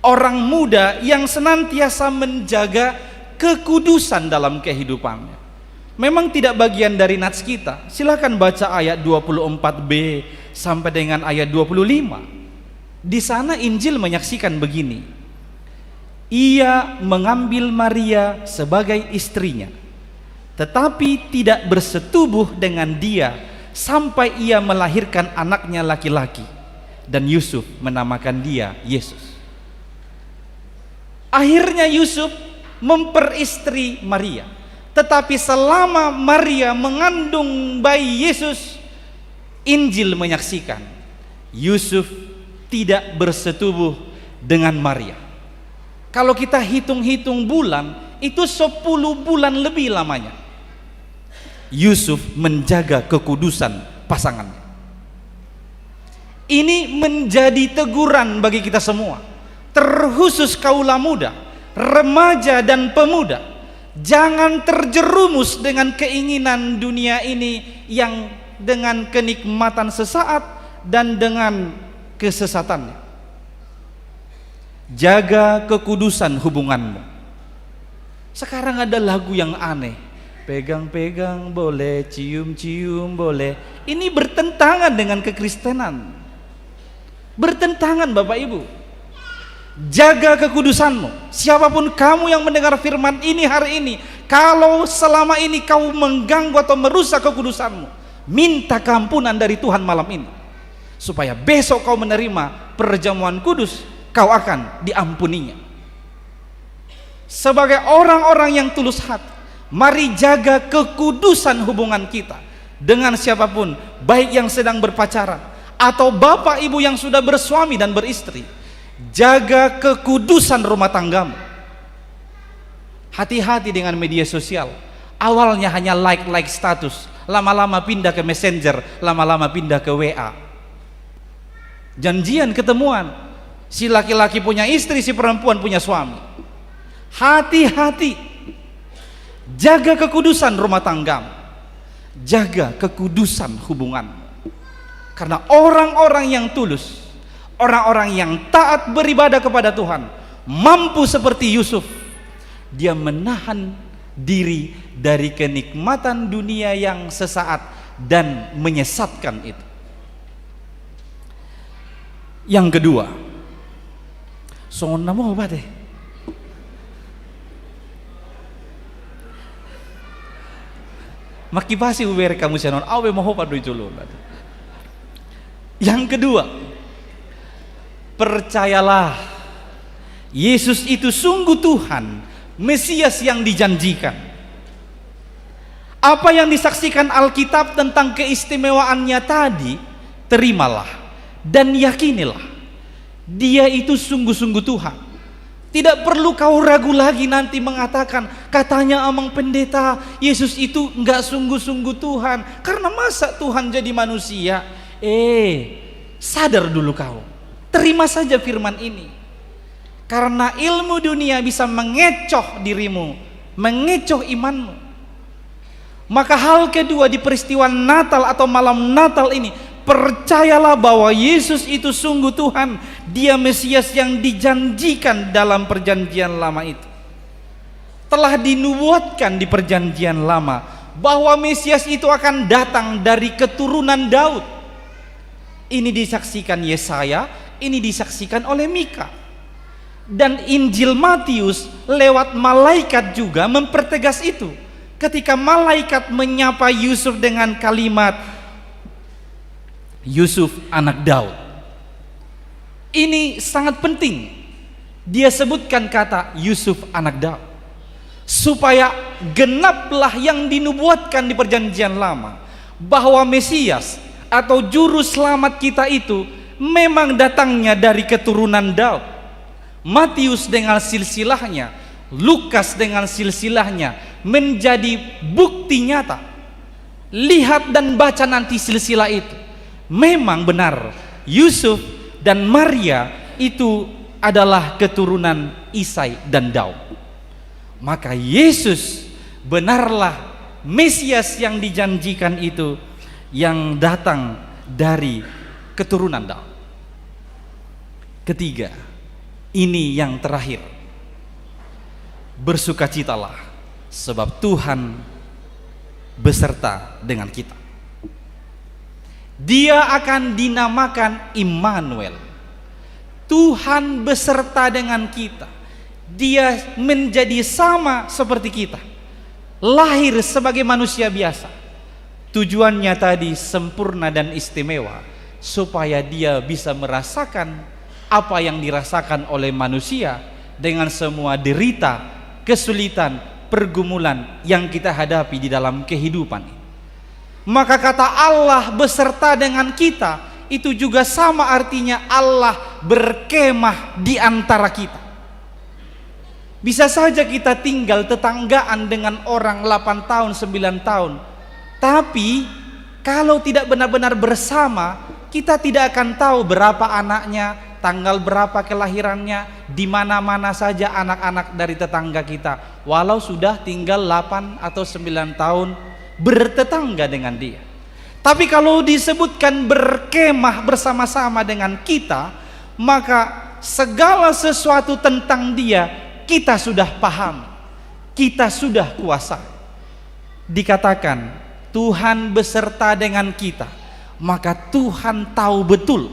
orang muda yang senantiasa menjaga kekudusan dalam kehidupannya. Memang tidak bagian dari nats kita. Silakan baca ayat 24b sampai dengan ayat 25. Di sana Injil menyaksikan begini. Ia mengambil Maria sebagai istrinya, tetapi tidak bersetubuh dengan dia sampai ia melahirkan anaknya laki-laki, dan Yusuf menamakan dia Yesus. Akhirnya Yusuf memperistri Maria, tetapi selama Maria mengandung bayi Yesus, Injil menyaksikan Yusuf tidak bersetubuh dengan Maria. Kalau kita hitung-hitung bulan, itu 10 bulan lebih lamanya Yusuf menjaga kekudusan pasangannya. Ini menjadi teguran bagi kita semua, terkhusus kaula muda, remaja dan pemuda. Jangan terjerumus dengan keinginan dunia ini yang dengan kenikmatan sesaat dan dengan kesesatannya. Jaga kekudusan hubunganmu. Sekarang ada lagu yang aneh, pegang-pegang boleh, cium-cium boleh. Ini bertentangan dengan kekristenan. Bertentangan Bapak Ibu. Jaga kekudusanmu. Siapapun kamu yang mendengar firman ini hari ini, kalau selama ini kau mengganggu atau merusak kekudusanmu, minta keampunan dari Tuhan malam ini, supaya besok kau menerima perjamuan kudus, kau akan diampuninya. Sebagai orang-orang yang tulus hati, mari jaga kekudusan hubungan kita dengan siapapun, baik yang sedang berpacaran atau bapak ibu yang sudah bersuami dan beristri. Jaga kekudusan rumah tanggamu. Hati-hati dengan media sosial. Awalnya hanya like status, lama-lama pindah ke Messenger, lama-lama pindah ke WA. Janjian ketemuan, si laki-laki punya istri, si perempuan punya suami. Hati-hati. Jaga kekudusan rumah tanggamu. Jaga kekudusan hubungan. Karena orang-orang yang tulus, orang-orang yang taat beribadah kepada Tuhan, mampu seperti Yusuf. Dia menahan diri dari kenikmatan dunia yang sesaat dan menyesatkan itu. Yang kedua, songon namo apa deh? Makipasi uber kamu senon, awe mau apa doi culun. Yang kedua, percayalah, Yesus itu sungguh Tuhan, Mesias yang dijanjikan. Apa yang disaksikan Alkitab tentang keistimewaannya tadi, terimalah dan yakinilah. Dia itu sungguh-sungguh Tuhan. Tidak perlu kau ragu lagi nanti mengatakan, katanya amang pendeta, Yesus itu enggak sungguh-sungguh Tuhan. Karena masa Tuhan jadi manusia? Sadar dulu kau. Terima saja firman ini. Karena ilmu dunia bisa mengecoh dirimu, mengecoh imanmu. Maka hal kedua di peristiwa Natal atau malam Natal ini, percayalah bahwa Yesus itu sungguh Tuhan. Dia Mesias yang dijanjikan dalam perjanjian lama itu. telah dinubuatkan di perjanjian lama bahwa Mesias itu akan datang dari keturunan Daud. Ini disaksikan Yesaya, ini disaksikan oleh Mika. Dan Injil Matius lewat malaikat juga mempertegas itu. Ketika malaikat menyapa Yusuf dengan kalimat, Yusuf anak Daud. Ini sangat penting. Dia sebutkan kata Yusuf anak Daud, supaya genaplah yang dinubuatkan di perjanjian lama, bahwa Mesias atau juru selamat kita itu memang datangnya dari keturunan Daud. Matius dengan silsilahnya, Lukas dengan silsilahnya menjadi bukti nyata. Lihat dan baca nanti silsilah itu. Memang benar Yusuf dan Maria itu adalah keturunan Isai dan Daud. Maka Yesus benarlah Mesias yang dijanjikan itu, yang datang dari keturunan Daud. Ketiga, ini yang terakhir. Bersukacitalah sebab Tuhan beserta dengan kita. Dia akan dinamakan Immanuel. Tuhan beserta dengan kita. Dia menjadi sama seperti kita, lahir sebagai manusia biasa. Tujuannya tadi sempurna dan istimewa, supaya dia bisa merasakan apa yang dirasakan oleh manusia dengan semua derita, kesulitan, pergumulan yang kita hadapi di dalam kehidupan. Maka kata Allah beserta dengan kita itu juga sama artinya Allah berkemah di antara kita. Bisa saja kita tinggal tetanggaan dengan orang 8 tahun, 9 tahun. Tapi kalau tidak benar-benar bersama, kita tidak akan tahu berapa anaknya, tanggal berapa kelahirannya, di mana-mana saja anak-anak dari tetangga kita. Walau sudah tinggal 8 atau 9 tahun bertetangga dengan dia. Tapi kalau disebutkan berkemah bersama-sama dengan kita, maka segala sesuatu tentang dia kita sudah paham, kita sudah kuasa. Dikatakan Tuhan beserta dengan kita, maka Tuhan tahu betul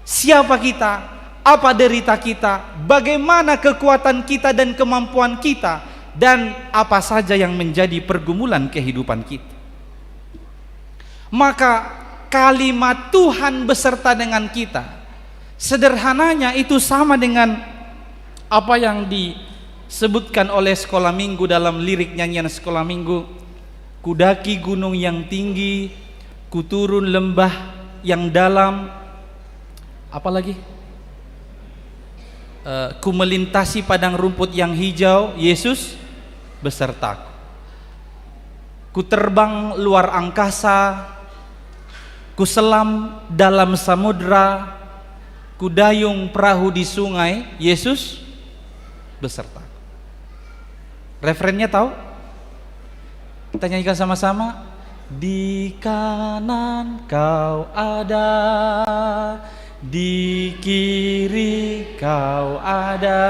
siapa kita, apa derita kita, bagaimana kekuatan kita dan kemampuan kita, dan apa saja yang menjadi pergumulan kehidupan kita. Maka kalimat Tuhan beserta dengan kita, sederhananya itu sama dengan apa yang disebutkan oleh sekolah minggu dalam lirik nyanyian sekolah minggu. Kudaki gunung yang tinggi, kuturun lembah yang dalam, apalagi ku melintasi padang rumput yang hijau, Yesus besertaku. Ku terbang luar angkasa, ku selam dalam samudra, ku dayung perahu di sungai, Yesus beserta. Referennya tahu? Kita nyanyikan sama-sama. Di kanan kau ada, di kiri kau ada,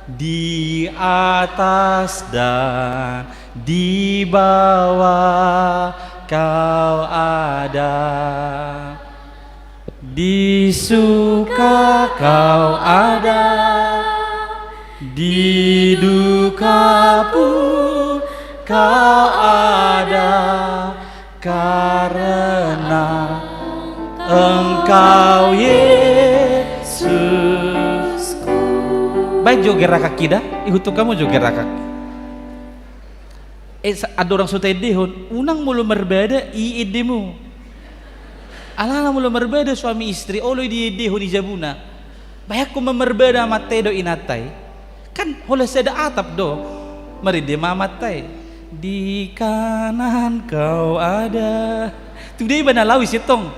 di atas dan di bawah kau ada, di suka kau ada, di duka pun kau ada, karena Engkau Yesusku. Baik juga rakak kita, ihutu kamu juga rakak. Ada orang sutai dehon, unang mulu berbeda i idemu. Alala mulu berbeda suami istri, olo di dehon di jabuna. Bayak ko memerbeda matedo inatai. Kan oleh seda atap do, mari dia mamatay. Di kanan kau ada. Tu dia bana lawis itong.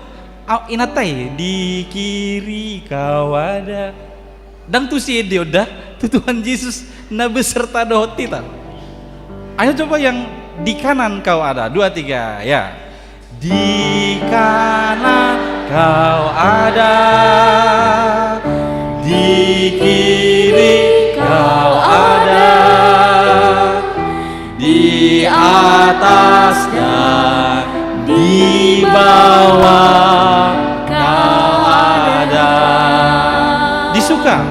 Inatay, di kiri kau ada. Dan tu si dia udah, tu Tuhan Yesus na beserta dohoti ta. Ayo coba yang di kanan kau ada, 2, 3 ya. Di kanan kau ada, di kiri kau ada, suka.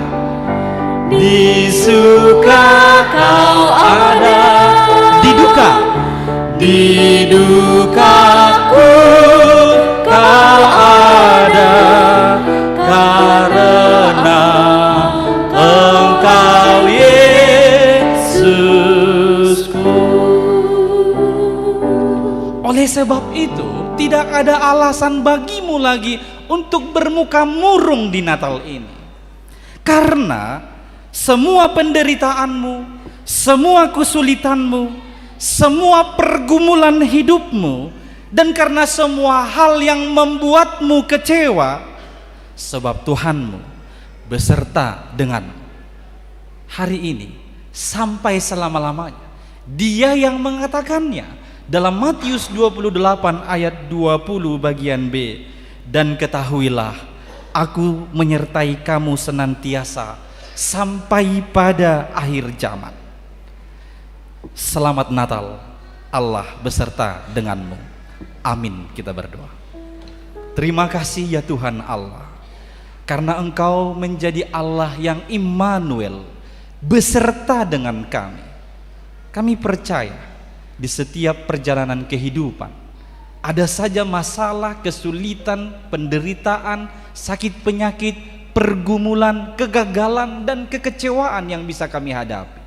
Di suka kau ada, di duka, di dukaku kau ada, karena Engkau Yesusku. Oleh sebab itu, tidak ada alasan bagimu lagi untuk bermuka murung di Natal ini. Karena semua penderitaanmu, semua kesulitanmu, semua pergumulan hidupmu, dan karena semua hal yang membuatmu kecewa, sebab Tuhanmu beserta denganmu hari ini sampai selama-lamanya. Dia yang mengatakannya dalam Matius 28 ayat 20 bagian B, dan ketahuilah, aku menyertai kamu senantiasa sampai pada akhir zaman. Selamat Natal, Allah beserta denganmu. Amin, kita berdoa. Terima kasih ya Tuhan Allah, karena Engkau menjadi Allah yang Immanuel, beserta dengan kami. Kami percaya di setiap perjalanan kehidupan ada saja masalah, kesulitan, penderitaan, sakit penyakit, pergumulan, kegagalan, dan kekecewaan yang bisa kami hadapi.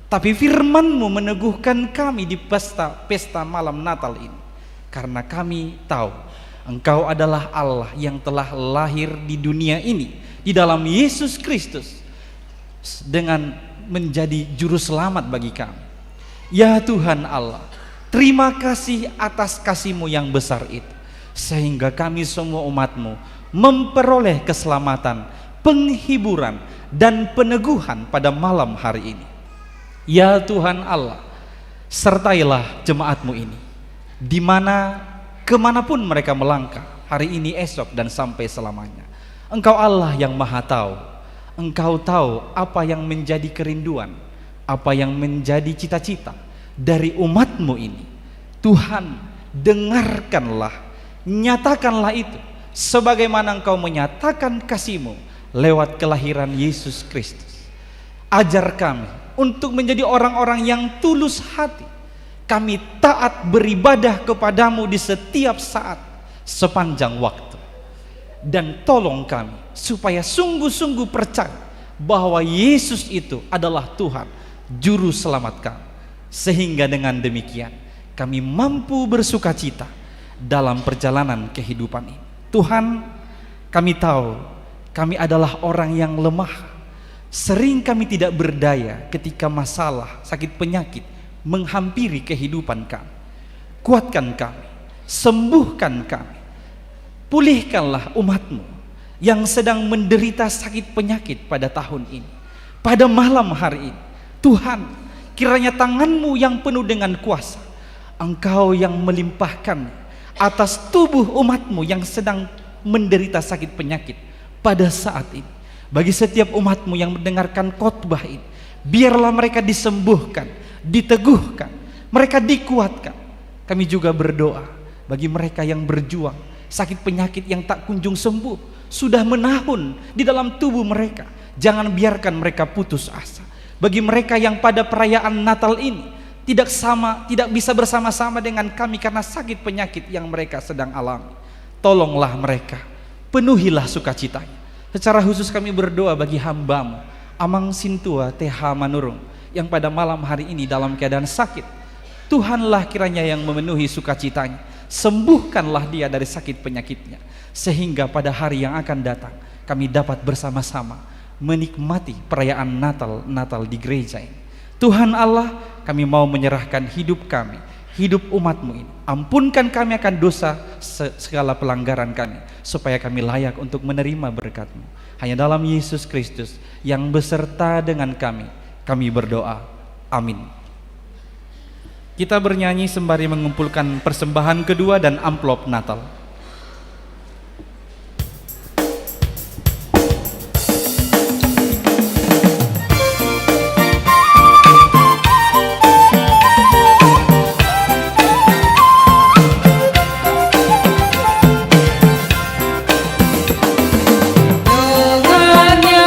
Tapi firman-Mu meneguhkan kami di pesta malam Natal ini, karena kami tahu Engkau adalah Allah yang telah lahir di dunia ini di dalam Yesus Kristus dengan menjadi juru selamat bagi kami. Ya Tuhan Allah, terima kasih atas kasih-Mu yang besar itu, sehingga kami semua umat-Mu memperoleh keselamatan, penghiburan, dan peneguhan pada malam hari ini. Ya Tuhan Allah, sertailah jemaat-Mu ini, di mana kemanapun mereka melangkah hari ini, esok, dan sampai selamanya. Engkau Allah yang Maha Tahu. Engkau tahu apa yang menjadi kerinduan, apa yang menjadi cita-cita dari umat-Mu ini. Tuhan, dengarkanlah, nyatakanlah itu, sebagaimana Engkau menyatakan kasih-Mu lewat kelahiran Yesus Kristus. Ajar kami untuk menjadi orang-orang yang tulus hati. Kami taat beribadah kepadamu di setiap saat sepanjang waktu. Dan tolong kami supaya sungguh-sungguh percaya bahwa Yesus itu adalah Tuhan, Juru Selamat kami. Sehingga dengan demikian kami mampu bersukacita dalam perjalanan kehidupan ini. Tuhan, kami tahu kami adalah orang yang lemah. Sering kami tidak berdaya ketika masalah, sakit penyakit menghampiri kehidupan kami. Kuatkan kami, sembuhkan kami, pulihkanlah umat-Mu yang sedang menderita sakit penyakit pada tahun ini, pada malam hari ini. Tuhan, kiranya tangan-Mu yang penuh dengan kuasa, Engkau yang melimpahkan atas tubuh umat-Mu yang sedang menderita sakit penyakit pada saat ini. Bagi setiap umat-Mu yang mendengarkan khotbah ini, biarlah mereka disembuhkan, diteguhkan, mereka dikuatkan. Kami juga berdoa bagi mereka yang berjuang sakit penyakit yang tak kunjung sembuh, sudah menahun di dalam tubuh mereka. Jangan biarkan mereka putus asa. Bagi mereka yang pada perayaan Natal ini tidak bisa bersama-sama dengan kami karena sakit penyakit yang mereka sedang alami, tolonglah mereka, penuhilah sukacitanya. Secara khusus kami berdoa bagi hamba-Mu Amang Sintua TH Manurung yang pada malam hari ini dalam keadaan sakit. Tuhanlah kiranya yang memenuhi sukacitanya, sembuhkanlah dia dari sakit penyakitnya, sehingga pada hari yang akan datang kami dapat bersama-sama menikmati perayaan Natal di gereja ini. Tuhan Allah, kami mau menyerahkan hidup kami, hidup umat-Mu ini. Ampunkan kami akan dosa segala pelanggaran kami, supaya kami layak untuk menerima berkat-Mu. Hanya dalam Yesus Kristus yang beserta dengan kami berdoa. Amin. Kita bernyanyi sembari mengumpulkan persembahan kedua dan amplop Natal. Dengannya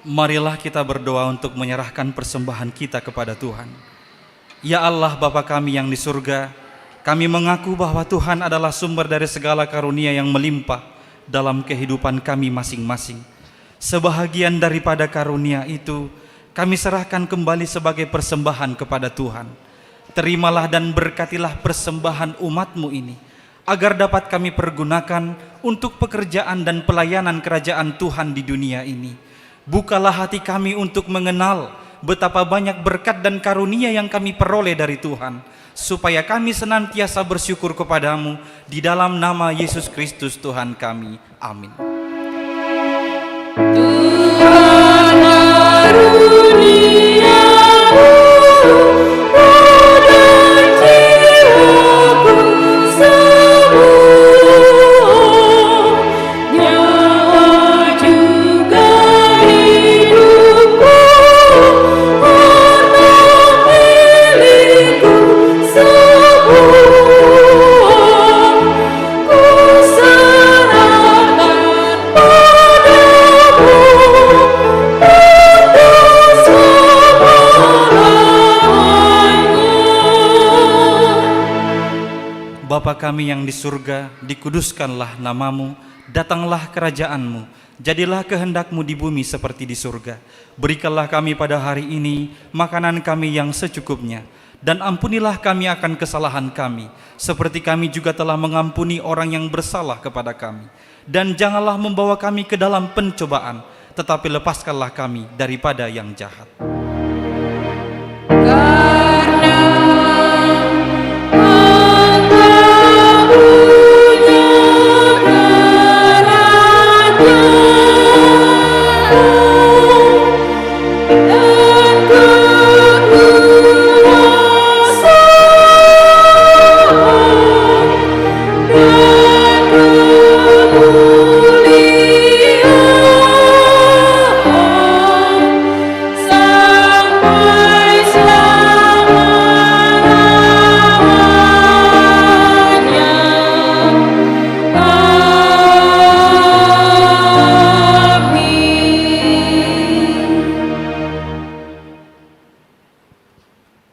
Marilah kita berdoa untuk menyerahkan persembahan kita kepada Tuhan. Ya Allah Bapa kami yang di surga, kami mengaku bahwa Tuhan adalah sumber dari segala karunia yang melimpah dalam kehidupan kami masing-masing. Sebahagian daripada karunia itu kami serahkan kembali sebagai persembahan kepada Tuhan. Terimalah dan berkatilah persembahan umat-Mu ini, agar dapat kami pergunakan untuk pekerjaan dan pelayanan kerajaan Tuhan di dunia ini. Bukalah hati kami untuk mengenal betapa banyak berkat dan karunia yang kami peroleh dari Tuhan, supaya kami senantiasa bersyukur kepadamu di dalam nama Yesus Kristus Tuhan kami. Amin. Bapa kami yang di surga, dikuduskanlah namamu, datanglah kerajaanmu, jadilah kehendakmu di bumi seperti di surga. Berikanlah kami pada hari ini makanan kami yang secukupnya, dan ampunilah kami akan kesalahan kami, seperti kami juga telah mengampuni orang yang bersalah kepada kami. Dan janganlah membawa kami ke dalam pencobaan, tetapi lepaskanlah kami daripada yang jahat.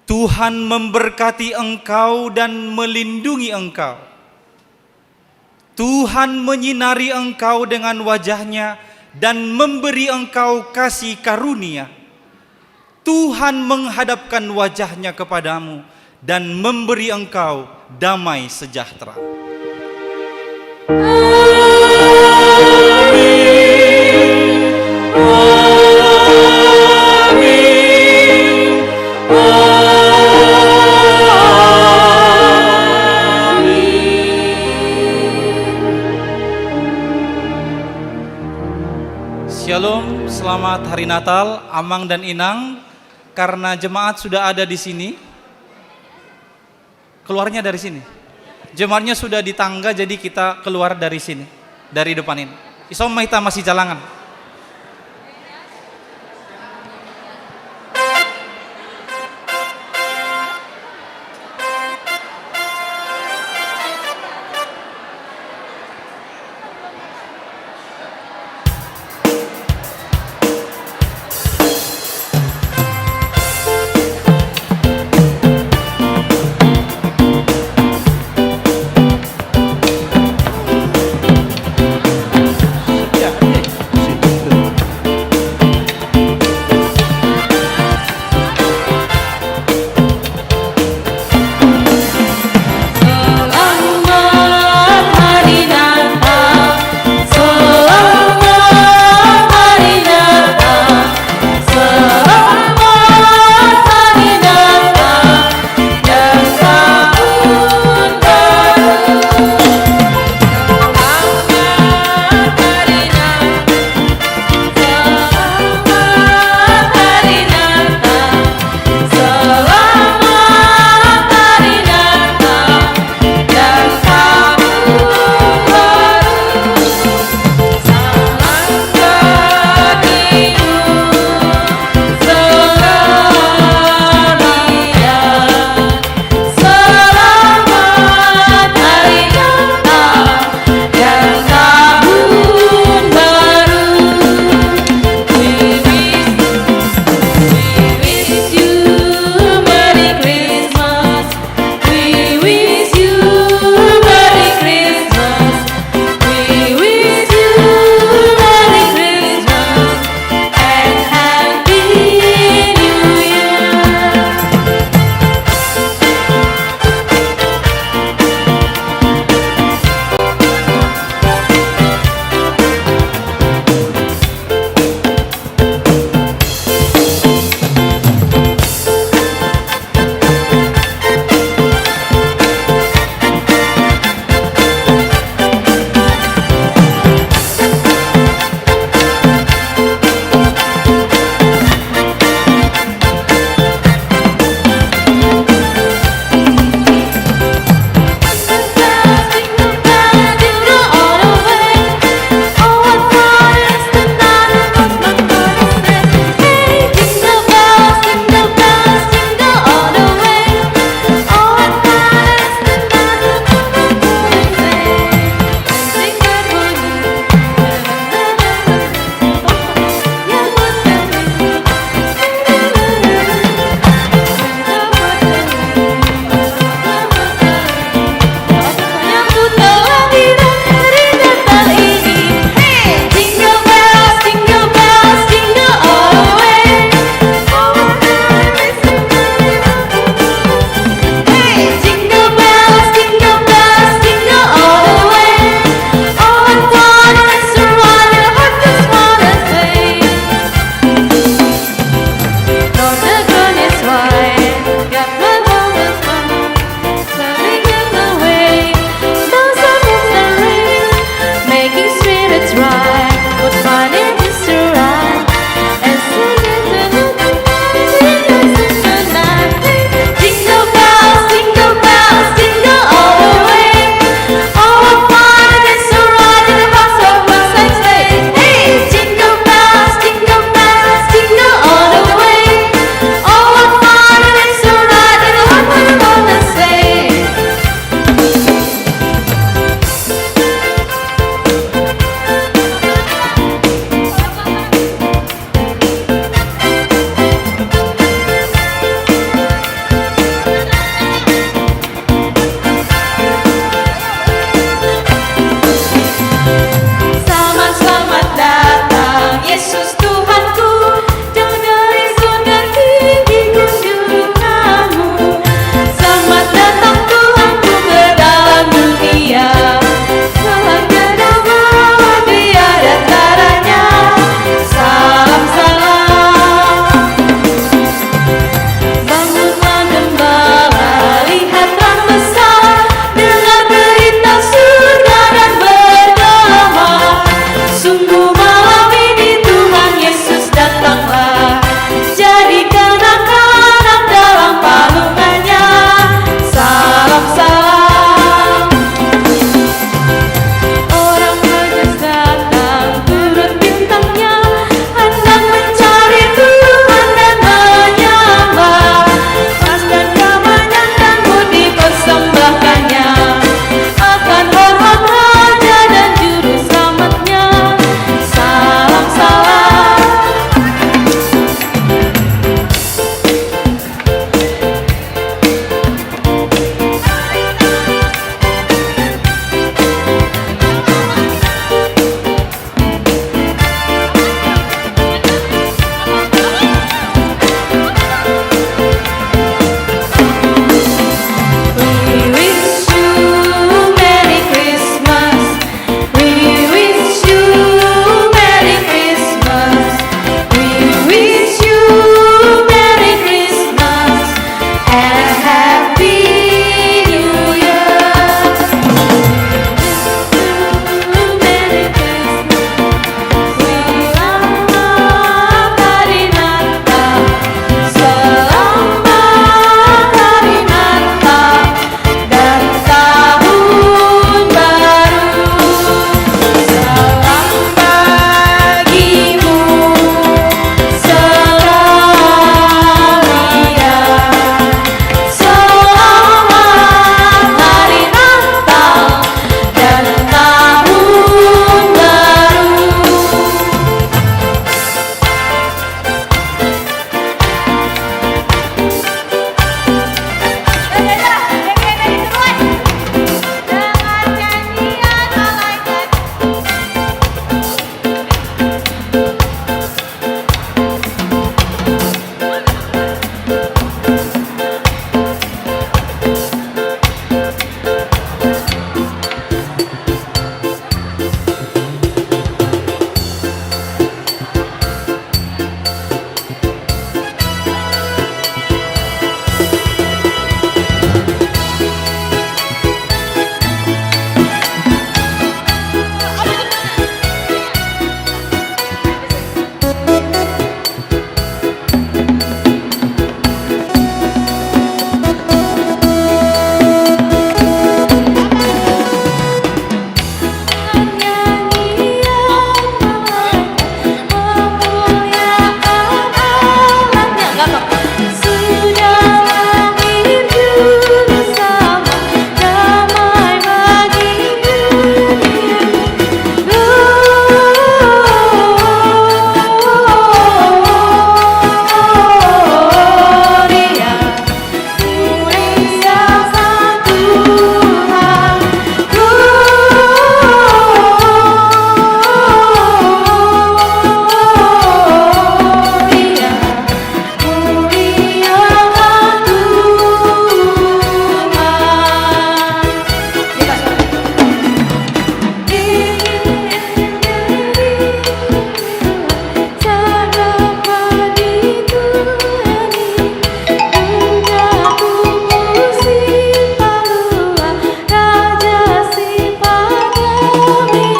Tuhan memberkati engkau dan melindungi engkau. Tuhan menyinari engkau dengan wajahnya dan memberi engkau kasih karunia. Tuhan menghadapkan wajahnya kepadamu dan memberi engkau damai sejahtera. Shalom, selamat hari Natal, Amang dan Inang. Karena jemaat sudah ada di sini, keluarnya dari sini. Jemaatnya sudah di tangga, jadi kita keluar dari sini, dari depan ini. Isom kita masih jalangan.